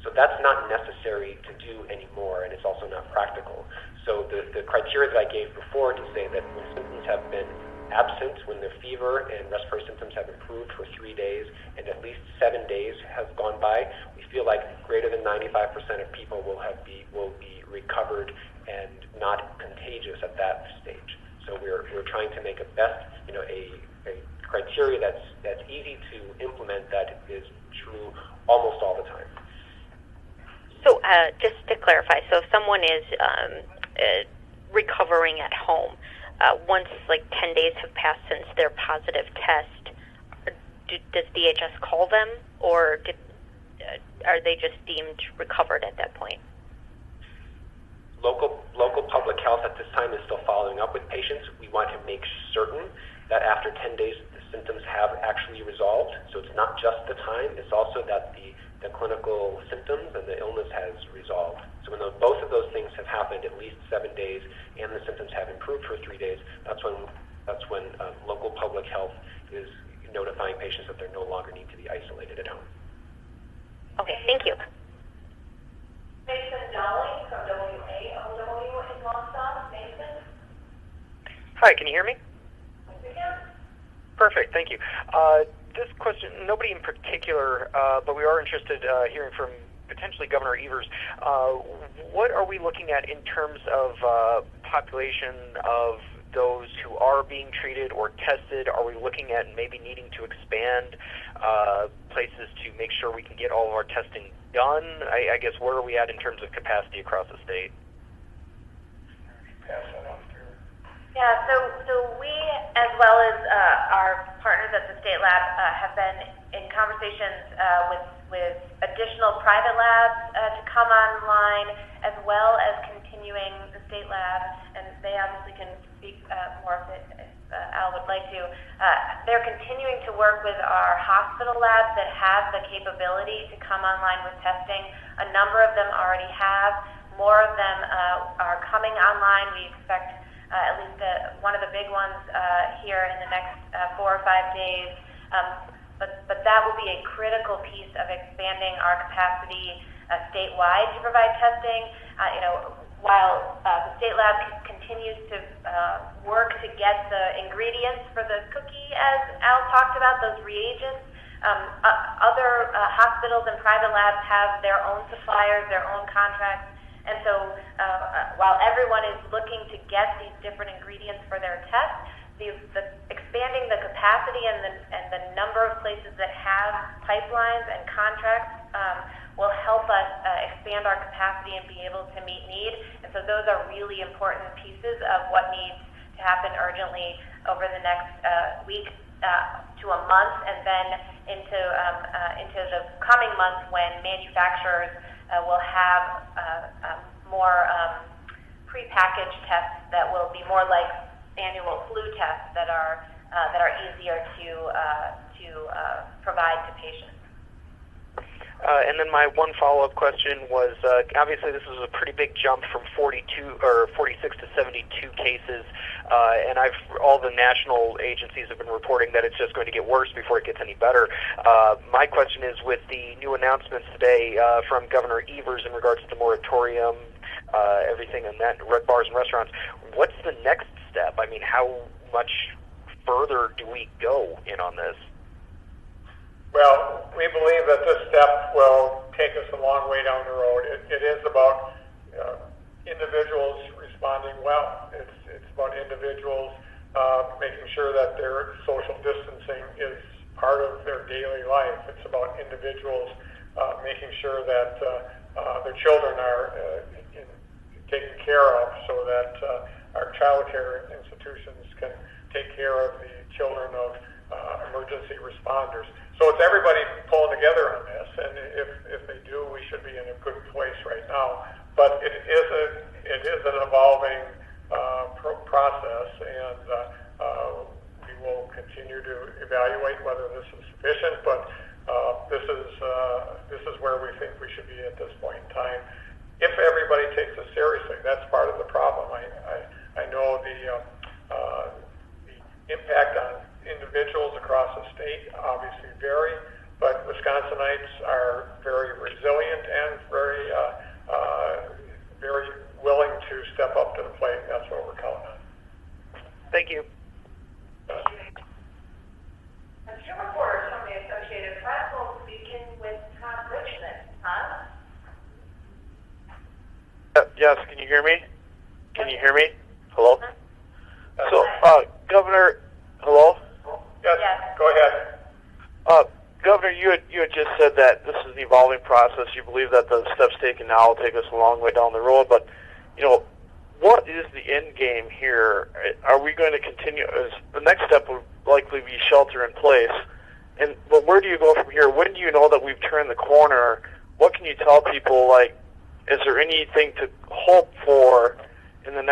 So that's not necessary to do anymore, and it's also not practical. So the criteria that I gave before to say that when symptoms have been absent, when the fever and respiratory symptoms have improved for 3 days and at least 7 days has gone by, we feel like greater than 95% of people will be recovered and not contagious at that stage. So we're trying to make a criteria that's easy to implement, that is true almost all the time. So just to clarify, so if someone is recovering at home, once 10 days have passed since their positive test, does DHS call them, or are they just deemed recovered at that point? Local public health at this time is still following up with patients. We want to make certain that after 10 days the symptoms have actually resolved. So it's not just the time, it's also that the clinical symptoms and the illness has resolved. So when both of those things have happened at least 7 days and the symptoms have improved for 3 days, that's when local public health is notifying patients that they no longer need to be isolated at home. Okay, thank you. Mason Dowling from WAOW in Wausau. Mason? Hi, can you hear me? Yeah. Perfect, thank you. This question, nobody in particular, but we are interested hearing from potentially Governor Evers. What are we looking at in terms of population of those who are being treated or tested? Are we looking at maybe needing to expand places to make sure we can get all of our testing done? I guess where are we at in terms of capacity across the state? Yeah, so we, as well as our partners at the state lab, have been in conversations with additional private labs to come online, as well as continuing the state lab, and they obviously can speak more Al would like to, they're continuing to work with our hospital labs that have the capability to come online with testing. A number of them already have. More of them are coming online. We expect at least one of the big ones here in the next 4 or 5 days. But that will be a critical piece of expanding our capacity statewide to provide testing. While the state lab continues to work to get the ingredients for the cookie, as Al talked about, those reagents, other hospitals and private labs have their own suppliers, their own contracts. And so while everyone is looking to get these different ingredients for their tests, expanding the capacity and the number of places that have pipelines and contracts will help us expand our capacity and be able to meet need. And so those are really important pieces of what needs to happen urgently over the next week to a month, and then into the coming months when manufacturers will have more prepackaged tests that will be more like annual flu tests that are easier to provide to patients. And then my one follow-up question was, obviously this is a pretty big jump from 46 to 72 cases, and all the national agencies have been reporting that it's just going to get worse before it gets any better. My question is, with the new announcements today from Governor Evers in regards to the moratorium, everything in that, red bars and restaurants, what's the next step? I mean, how much further do we go in on this? Well, we believe that this step will take us a long way down the road. It is about individuals responding well. It's about individuals making sure that their social distancing is part of their daily life. It's about individuals making sure that their children are taken care of, so that our child care institutions can take care of the children of emergency responders. So it's everybody pulling together on this, and if they do, we should be in a good place right now. But it is an evolving process, and we will continue to evaluate whether this is sufficient. But this is where we think we should be at this point in time. If everybody takes it seriously, that's part of the problem. I know the impact on individuals across the state obviously vary, but Wisconsinites are very resilient and very willing to step up to the plate. That's what we're counting on. Thank you. A few reporters from the Associated Press will begin with Tom Richmond. Tom? Yes, can you hear me? Can you hear me? Hello? So, Governor, hello? Yes, go ahead. Governor, you had just said that this is an evolving process. You believe that the steps taken now will take us a long way down the road, but, what is the end game here? Are we going to continue? The next step would likely be shelter in place. But where do you go from here? When do you know that we've turned the corner? What can you tell people, is there anything to hope for in the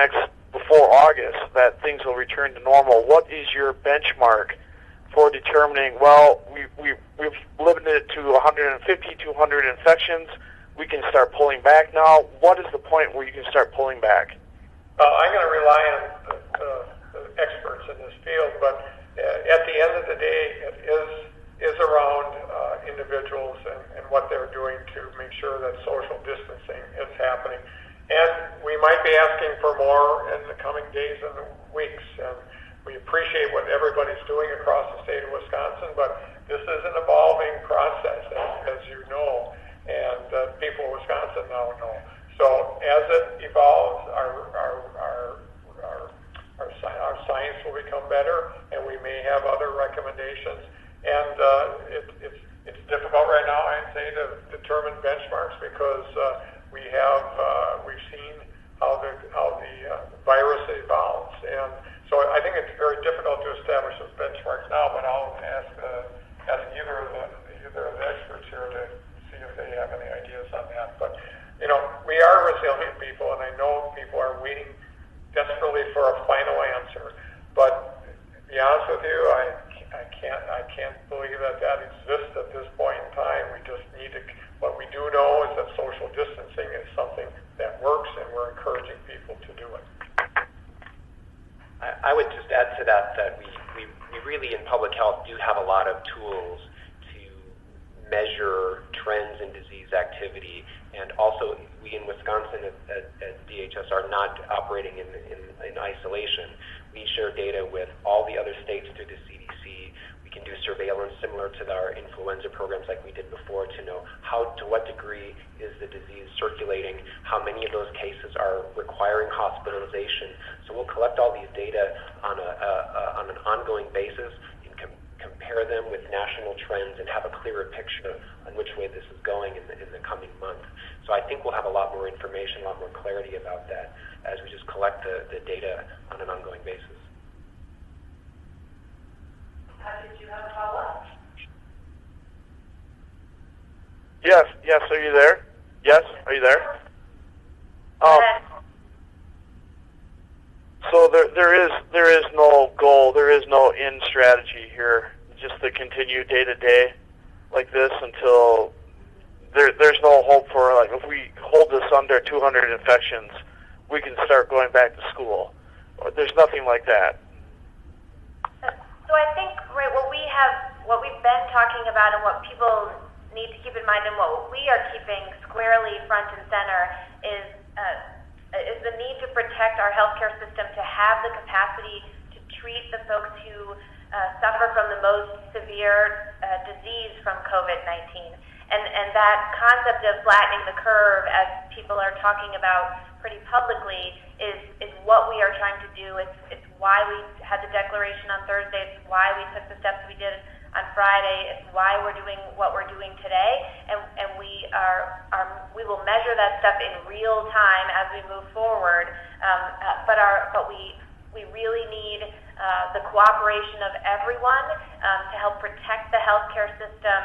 before August, that things will return to normal? What is your benchmark for determining, we've limited it to 150, 200 infections, we can start pulling back now? What is the point where you can start pulling back? I'm going to rely on the experts in this field, but at the end of the day, it is around individuals and what they're doing to make sure that social distancing is happening. And we might be asking for more in the coming days and weeks. And we appreciate what everybody's doing across the state of Wisconsin, but this is an evolving process, as you know, and people of Wisconsin now know. So as it evolves, our science will become better, and we may have other recommendations. And it's difficult right now, I'd say, to determine benchmarks, because we've seen how the virus evolves, and so I think it's very difficult to establish those benchmarks now. But I'll ask either of the experts here to see if they have any ideas on that. But we are resilient people, and I know people are waiting desperately for a final answer. But measure trends in disease activity. And also, we in Wisconsin at DHS are not operating in isolation. We share data with all the other states through the CDC. We can do surveillance similar to our influenza programs like we did before to know to what degree is the disease circulating, how many of those cases are requiring hospitalization. So we'll collect all these data on an ongoing basis and compare them with national trends and have a clearer picture on which way this is going in the coming month. So I think we'll have a lot more information, a lot more clarity about that as we just collect the data on an ongoing basis. Did you have a follow-up? Yes, are you there? Yes, are you there? So there is no goal, there is no end strategy here, just to continue day to day like this until there's no hope for, like, if we hold this under 200 infections, we can start going back to school. There's nothing like that. So I think, right, what we've been talking about and what people need to keep in mind and what we are keeping squarely front and center is the need to protect our healthcare system, to have the capacity to treat the folks who suffer from the most severe disease from COVID-19. And that concept of flattening the curve, as people are talking about pretty publicly, is what we are trying to do. It's why we had the declaration on Thursday. It's why we took the steps we did on Friday. It's why we're doing what we're doing today. And we will measure that stuff in real time as we move forward. But we really need the cooperation of everyone to help protect the healthcare system,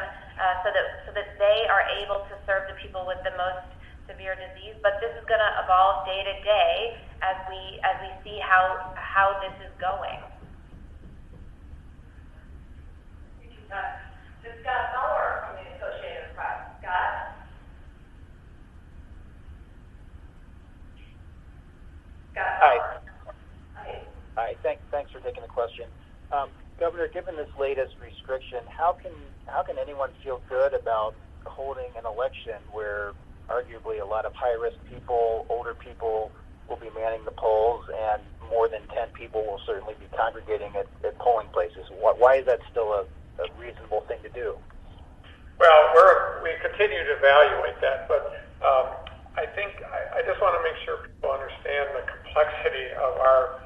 so that they are able to serve the people with the most severe disease. But this is going to evolve day to day as we see how this is going. Just Scott Muller from the Associated Press. Scott? Hi. Thanks for taking the question. Governor, given this latest restriction, how can anyone feel good about holding an election where arguably a lot of high-risk people, older people, will be manning the polls, and more than 10 people will certainly be congregating at polling places? Why is that still a reasonable thing to do? Well, we continue to evaluate that, but I think I just want to make sure people understand the complexity of our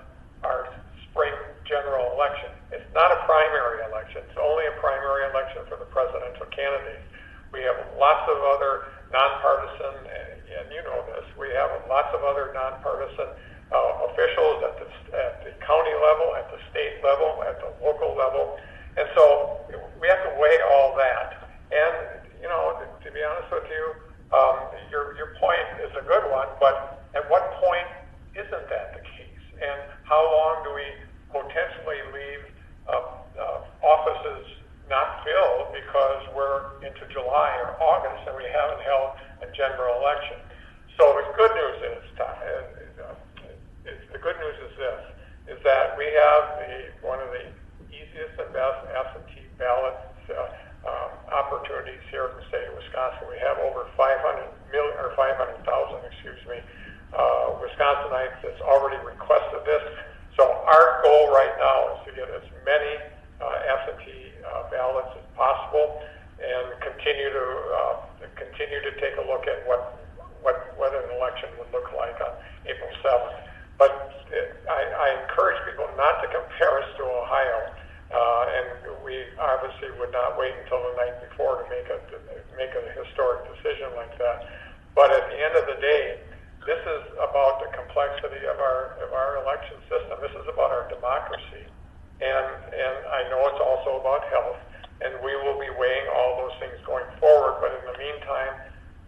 spring general election. It's not a primary election. It's only a primary election for the presidential candidates. We have lots of other nonpartisan, and you know this, we have lots of other nonpartisan officials at the county level, at the state level, at the local level. And so we have to weigh all that. And, you know, to be honest with you, your point is a good one, but at what point isn't that the case? And how long do we potentially leave offices not filled because we're into July or August and we haven't held a general election? So the good news is this, is that we have one of the easiest and best absentee ballot opportunities here in the state of Wisconsin. We have over 500,000, Wisconsinites that's already requested this. So our goal right now is to get as many absentee ballots as possible, and continue to take a look at what an election would look like on April 7th. But I encourage people not to compare us to Ohio, and we obviously would not wait until the night before to make a historic decision like that. But at the end of the day, this is about the complexity of our election system. This is about our democracy, and I know it's also about health, and we will be weighing all those things going forward. But in the meantime,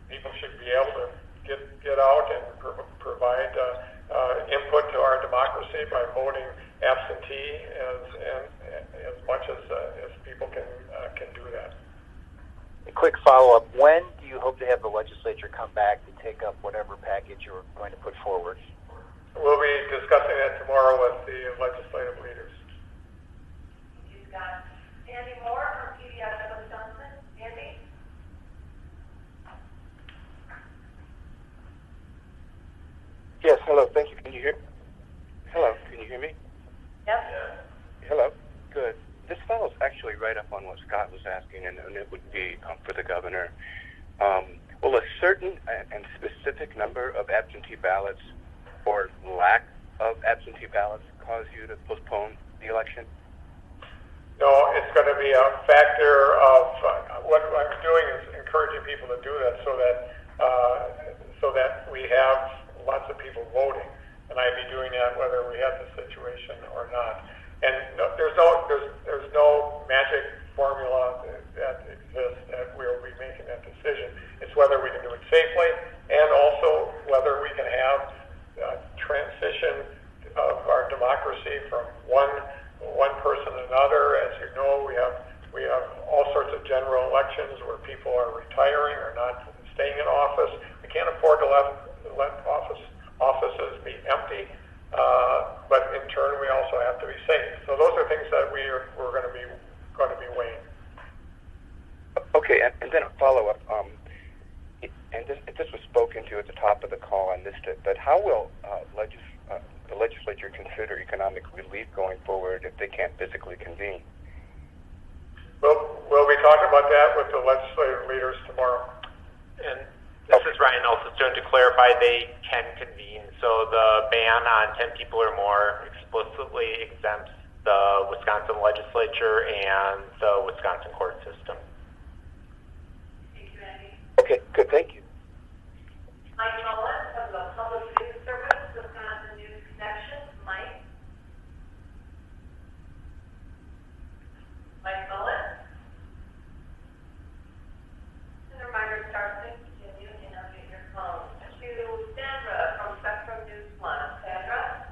people should be able to get out and provide input to our democracy by voting absentee as much as people can do that. A quick follow-up. When do you hope to have the legislature come back to take up whatever package you're going to put forward? We'll be discussing that tomorrow with the legislative leaders. You've got Andy Moore from PBS Wisconsin. Andy? Hello, thank you. Can you hear? Hello, can you hear me? Yep. Hello. Good. This follows actually right up on what Scott was asking, and it would be for the governor. Will a certain and specific number of absentee ballots or lack of absentee ballots cause you to postpone the election? No, it's going to be a factor of what I'm doing is encouraging people to do that so that we have lots of people voting, and I'd be doing that whether we have the situation or not. And there's no magic formula that exists that we'll be making that decision. It's whether we can do it safely, and also whether we can have transition of our democracy from one person to another. As you know, we have all sorts of general elections where people are retiring or not staying in office. We can't afford to let offices be empty, but in turn we also have to be safe. So those are things that we're going to be weighing. Okay, and then a follow-up. And this was spoken to at the top of the call. I missed it. But how will the legislature consider economic relief going forward if they can't physically convene? We'll be talking about that with the legislative leaders tomorrow. And this is Ryan Elston. To clarify, they can convene. So the ban on 10 people or more explicitly exempts the Wisconsin legislature and the Wisconsin court system. Okay, good. Thank you. Mike Mullen of the Public News Service, Wisconsin News Connection. Mike? Mike Mullen? And a reminder, star 6 to continue and unmute your phone. To Sandra from Spectrum News 1. Sandra?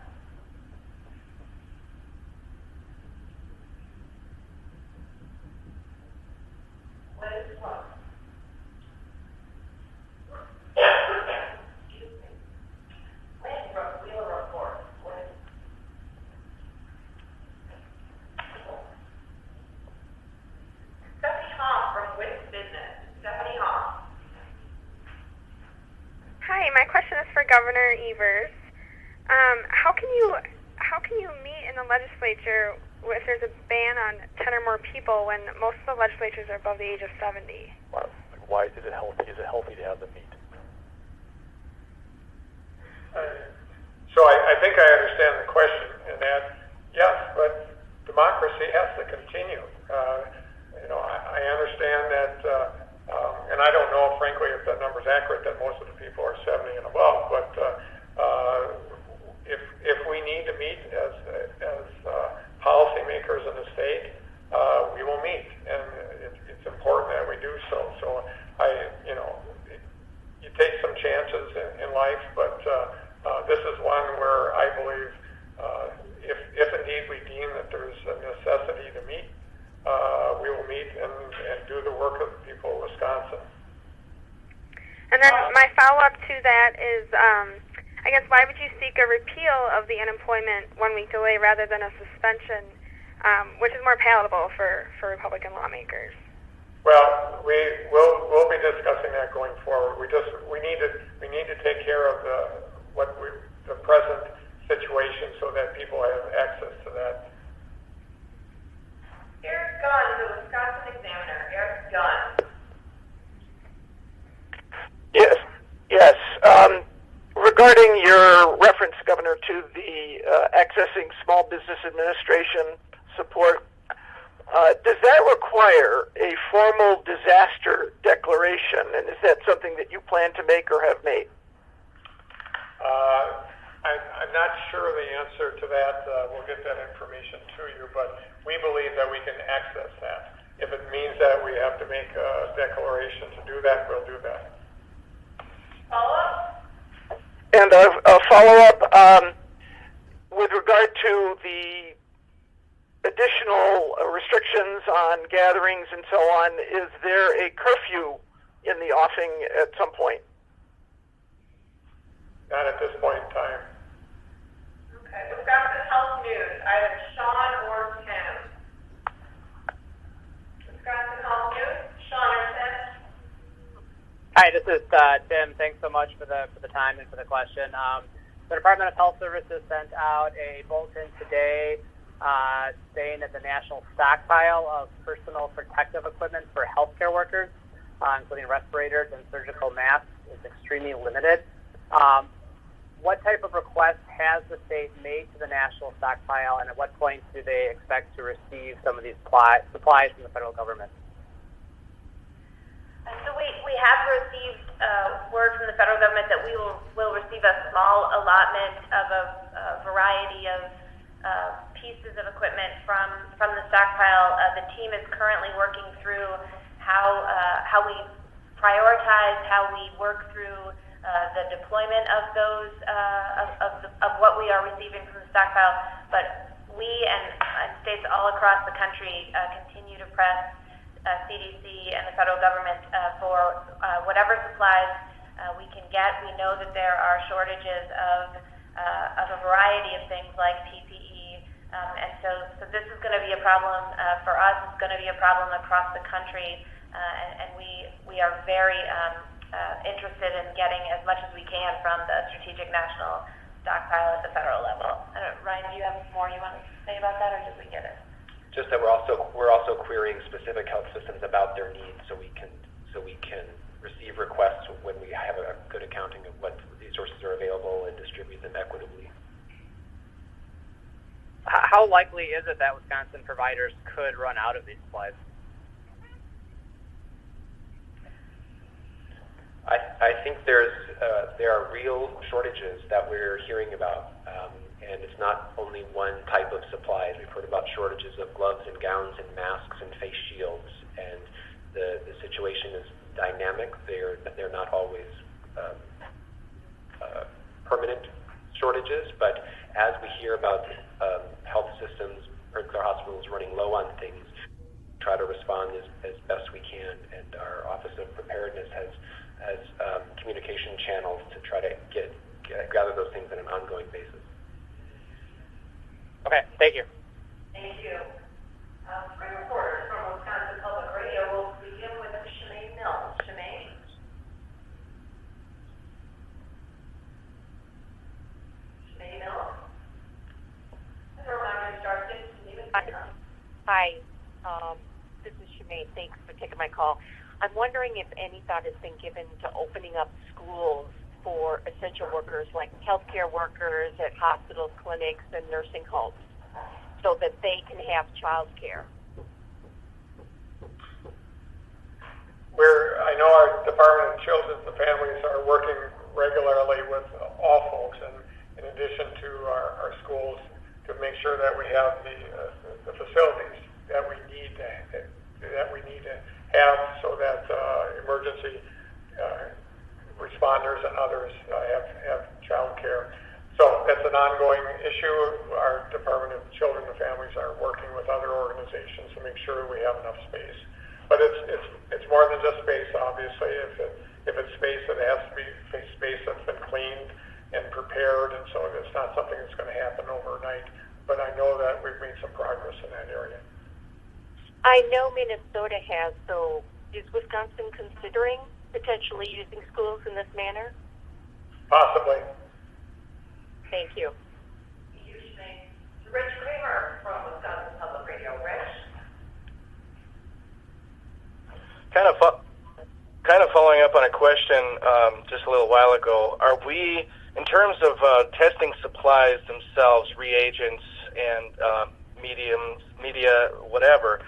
What is the phone? Hi, my question is for Governor Evers. How can you meet in the legislature if there's a ban on 10 or more people when most of the legislatures are above the age of 70? Why is it healthy? Is it healthy to have them meet? So I think I understand the question, and that yes, but democracy has to continue. I understand that, and I don't know, frankly, if that number is accurate, that most of the people are 70 and above, but if we need to meet as policymakers in the state, we will meet, and it's important that we do so. So you take some chances in life, but this is one where I believe if indeed we deem that there's a necessity to meet, we will meet and do the work of the people of Wisconsin. And then my follow-up to that is, I guess, why would you seek a repeal of the unemployment 1-week delay rather than a suspension, which is more palatable for Republican lawmakers? Well, we'll be discussing that going forward. We need to take care of the present situation so that people have access to that. Eric Gunn, the Wisconsin Examiner. Eric Gunn. Yes. Regarding your reference, Governor, to the accessing Small Business Administration support, does that require a formal disaster declaration, and is that something that you plan to make or have made? I'm not sure the answer to that. We'll get that information to you, but we believe that we can access that. If it means that we have to make a declaration to do that, we'll do that. Follow-up? And a follow-up with regard to the additional restrictions on gatherings and so on, is there a curfew in the offing at some point? Not at this point in time. Okay. Wisconsin Health News, either Sean or Tim. Wisconsin Health News, Sean or Tim? Hi, this is Tim. Thanks so much for the time and for the question. The Department of Health Services sent out a bulletin today saying that the national stockpile of personal protective equipment for healthcare workers, including respirators and surgical masks, is extremely limited. What type of request has the state made to the national stockpile, and at what point do they expect to receive some of these supplies from the federal government? So we have received word from the federal government that we will receive a small allotment of a variety of pieces of equipment from the stockpile. The team is currently working through how we prioritize, how we work through the deployment of those of what we are receiving from the stockpile. But we and states all across the country continue to press CDC and the federal government for whatever supplies we can get. We know that there are shortages of a variety of things like PPE, and so this is going to be a problem for us. It's going to be a problem across the country, and we are very interested in getting as much as we can from the Strategic National Stockpile at the federal level. Ryan, do you have more you want to say about that, or did we get it? Just that we're also querying specific health systems about their needs, so we can receive requests when we have a good accounting of what resources are available and distribute them equitably. How likely is it that Wisconsin providers could run out of these supplies? I think there are real shortages that we're hearing about, and it's not only one type of supplies. We've heard about shortages of gloves and gowns and masks and face shields, and the situation is dynamic. They're not always permanent shortages, but as we hear about health systems, particular hospitals running low on things, try to respond as best we can, and our Office of Preparedness has communication channels to try to gather those things on an ongoing basis. Okay, thank you. Thank you. Three reporters from Wisconsin Public Radio will begin with Shemaine Mills. Shemaine? Shemaine Mills? As a reminder, star 6 to leave it. Hi, this is Shemaine. Thanks for taking my call. I'm wondering if any thought has been given to opening up schools for essential workers like healthcare workers at hospitals, clinics, and nursing homes so that they can have child care. I know our Department of Children and Families are working regularly with all folks, and in addition to our schools, to make sure that we have the facilities that we need to have so that emergency responders and others have child care. So that's an ongoing issue. Our Department of Children and Families are working with other organizations to make sure we have enough space. But it's more than just space, obviously. If it's space, it has to be space that's been cleaned and prepared, and so it's not something that's going to happen overnight. But I know that we've made some progress in that area. I know Minnesota has, so is Wisconsin considering potentially using schools in this manner? Possibly. Thank you. Thank you, Shemaine. Rich Kramer from Wisconsin Public Radio. Rich? Kind of following up on a question just a little while ago, are we, in terms of testing supplies themselves, reagents and media, whatever,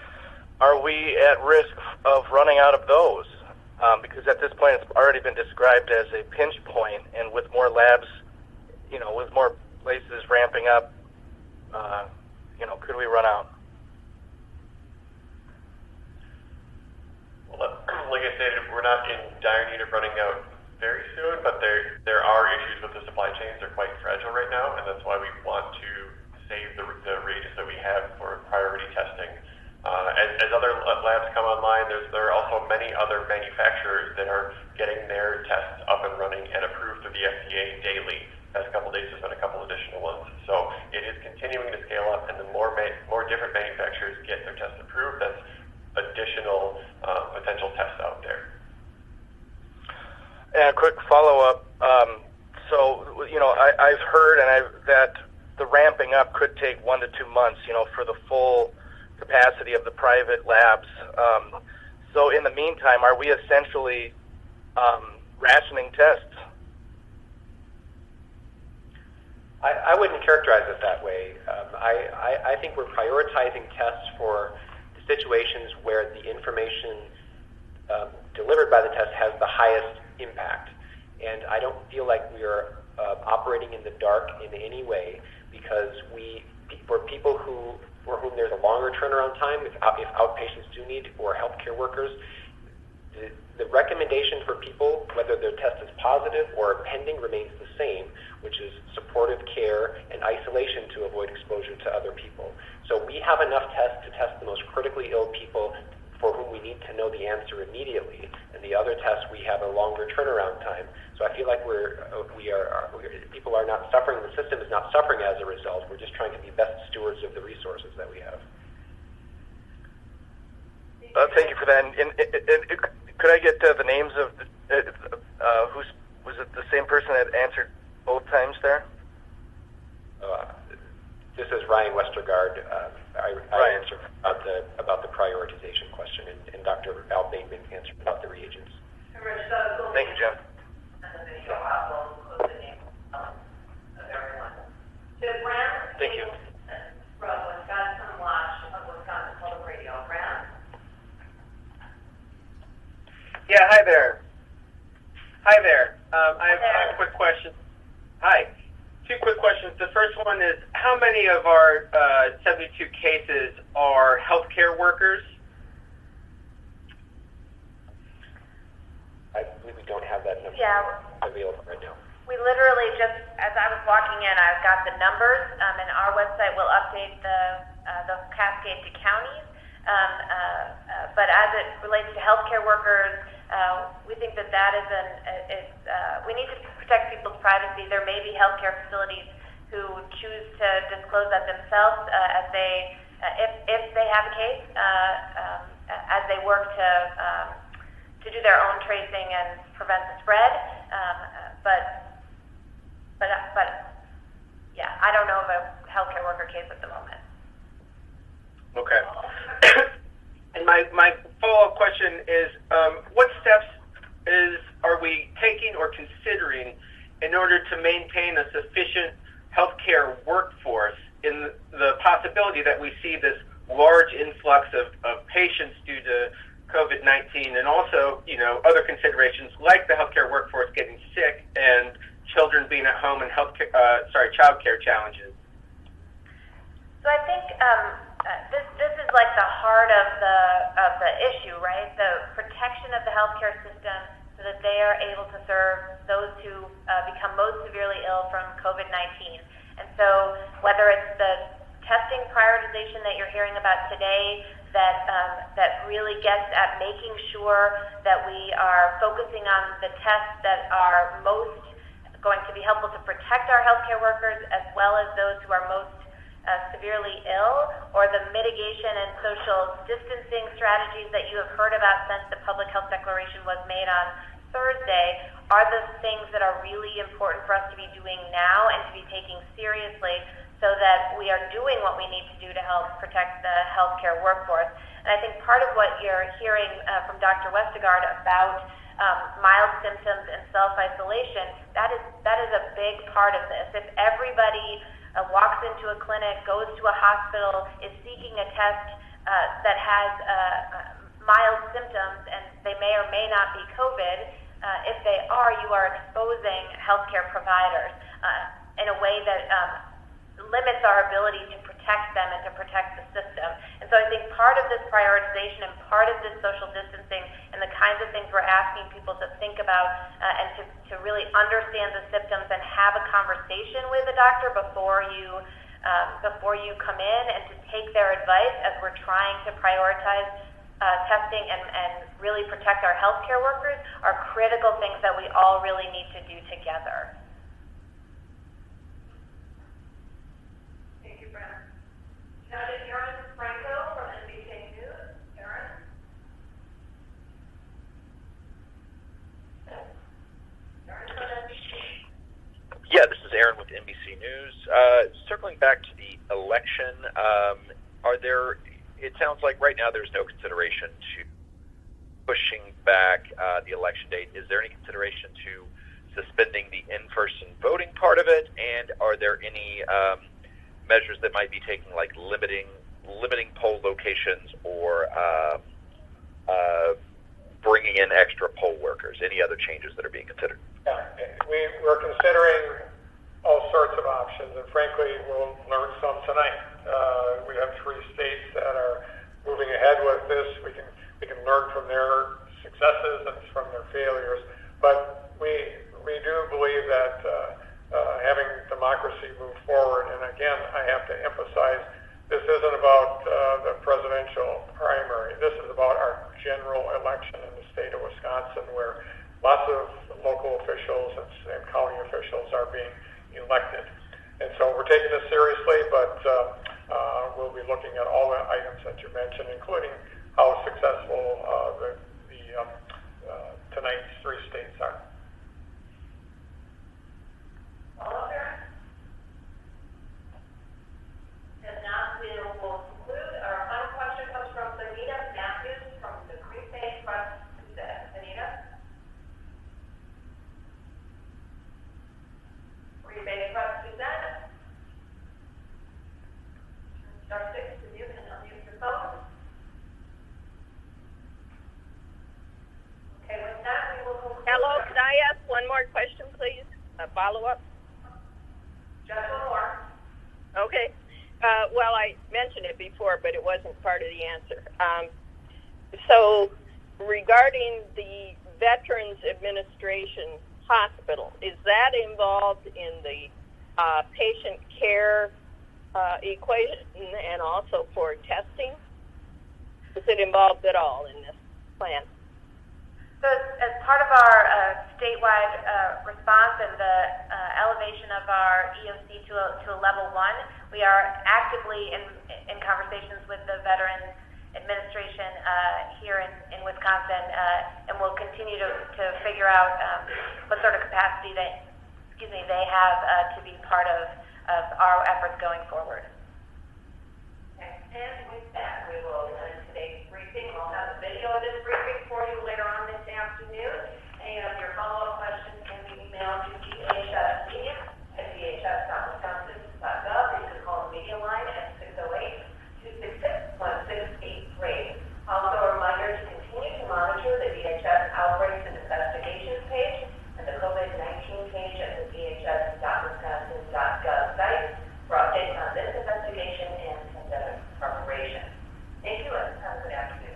are we at risk of running out of those? Because at this point it's already been described as a pinch point, and with more labs, with more places ramping up, could we run out? Well, like I said, we're not in dire need of running out very soon, but there are issues with the supply chains. They're quite fragile right now, and that's why we want to save the reagents that we have for priority testing. As other labs come online, there are also many other manufacturers that are getting their tests up and running and approved through the FDA daily. Past couple days, there's been a couple additional ones. So it is continuing to scale up, and the more different manufacturers get their tests approved, that's additional potential tests out there. And a quick follow-up. So, I've heard that the ramping up could take 1 to 2 months, for the full capacity of the private labs. So in the meantime, are we essentially rationing tests? I wouldn't characterize it that way. I think we're prioritizing tests for the situations where the information delivered by the test has the highest impact. And I don't feel like we are operating in the dark in any way, because for people for whom there's a longer turnaround time, if outpatients do need, or healthcare workers, the recommendation for people, whether their test is positive or pending, remains the same, which is supportive care and isolation to avoid exposure to other people. So we have enough tests to test the most critically ill people for whom we need to know the answer immediately, and the other tests we have a longer turnaround time. So I feel like people are not suffering. The system is not suffering as a result. We're just trying to be best stewards of the resources that we have. Thank you for that. And could I get the names of was it the same person that answered both times there? This is Ryan Westergaard. I answered about the prioritization question, and Dr. Al Bateman answered about the reagents. Thank you, Jim. Thank you. Yeah, hi there. I have a quick question. Hi. 2 quick questions. The first one is, how many of our 72 cases are healthcare workers? I believe we don't have that number available right now. We literally just, as I was walking in, I've got the numbers, and our website will update the cascade to counties. But as it relates to healthcare workers, we think that we need to protect people's privacy. There may be healthcare facilities who choose to disclose that themselves if they have a case, as they work to do their own tracing and prevent the spread. But yeah, I don't know of a healthcare worker case at the moment. Okay. And my follow-up question is, what steps are we taking or considering in order to maintain a sufficient healthcare workforce in the possibility that we see this large influx of patients due to COVID-19, and also, other considerations like the healthcare workforce getting sick and children being at home and childcare challenges? So I think this is like the heart of the issue, right? The protection of the healthcare system so that they are able to serve those who become most severely ill from COVID-19. And so whether it's the testing prioritization that you're hearing about today, that really gets at making sure that we are focusing on the tests that are most going to be helpful to protect our healthcare workers, as well as those who are most severely ill, or the mitigation and social distancing strategies that you have heard about since the public health declaration was made on Thursday, are the things that are really important for us to be doing now and to be taking seriously, so that we are doing what we need to do to help protect the healthcare workforce. And I think part of what you're hearing from Dr. Westergaard about mild symptoms and self-isolation, that is a big part of this. If everybody walks into a clinic, goes to a hospital, is seeking a test that has mild symptoms, and they may or may not be COVID, if they are, you are exposing healthcare providers in a way that limits our ability to protect them and to protect the system. And so I think part of this prioritization and part of this social distancing and the kinds of things we're asking people to think about and to really understand the symptoms and have a conversation with a doctor before you come in, and to take their advice as we're trying to prioritize testing and really protect our healthcare workers, are critical things that we all really need to do together. Thank you, Brenda. Now to Erin Franco from NBC News. Erin? ABC News. Circling back to the election, it sounds like right now there's no consideration to pushing back the election date. Is there any consideration to suspending the in-person voting part of it? And are there any measures that might be taken, like limiting poll locations or bringing in extra poll workers? Any other changes that are being considered? Yeah, we're considering all sorts of options, and frankly, we'll learn some tonight. We have 3 states that are moving ahead with this. We can learn from their successes and from their failures, but we do believe that having democracy move forward, and again, I have to emphasize, this isn't about the presidential primary. This is about our general election in the state of Wisconsin, where lots of local officials and county officials are being elected. And so we're taking this seriously, but we'll be looking at all the items that you mentioned, including how successful tonight's 3 states are. If not, we will conclude. Our final question comes from Anita Matthews from the Green Bay Press. Anita? Green Bay Press Gazette. Star 6 to mute and unmute your phone. Okay, with that, we will conclude. Hello, could I ask one more question, please? A follow-up? Just one more. Okay. Well, I mentioned it before, but it wasn't part of the answer. So, regarding the Veterans Administration Hospital, is that involved in the patient care equation and also for testing? Is it involved at all in this plan? So as part of our statewide response and the elevation of our EOC to a level 1, we are actively in conversations with the Veterans Administration here in Wisconsin, and we'll continue to figure out what sort of capacity they have to be part of our efforts going forward. Okay. And with that, we will end today's briefing. We'll have a video of this briefing for you later on this afternoon. And your follow-up questions can be emailed to dhsmedia@dhs.wisconsin.gov. You can call the media line at 608-266-1683. Also, a reminder to continue to monitor the DHS Outbreaks and Investigations page and the COVID-19 page at the dhs.wisconsin.gov site for updates on this investigation and pandemic preparation. Thank you, and have a good afternoon.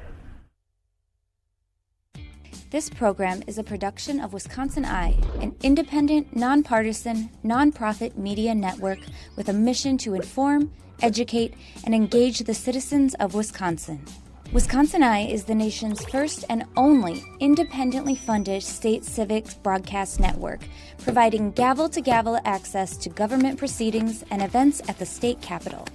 This program is a production of WisconsinEye, an independent, nonpartisan, nonprofit media network with a mission to inform, educate, and engage the citizens of Wisconsin. WisconsinEye is the nation's first and only independently funded state civic broadcast network, providing gavel-to-gavel access to government proceedings and events at the state capitol.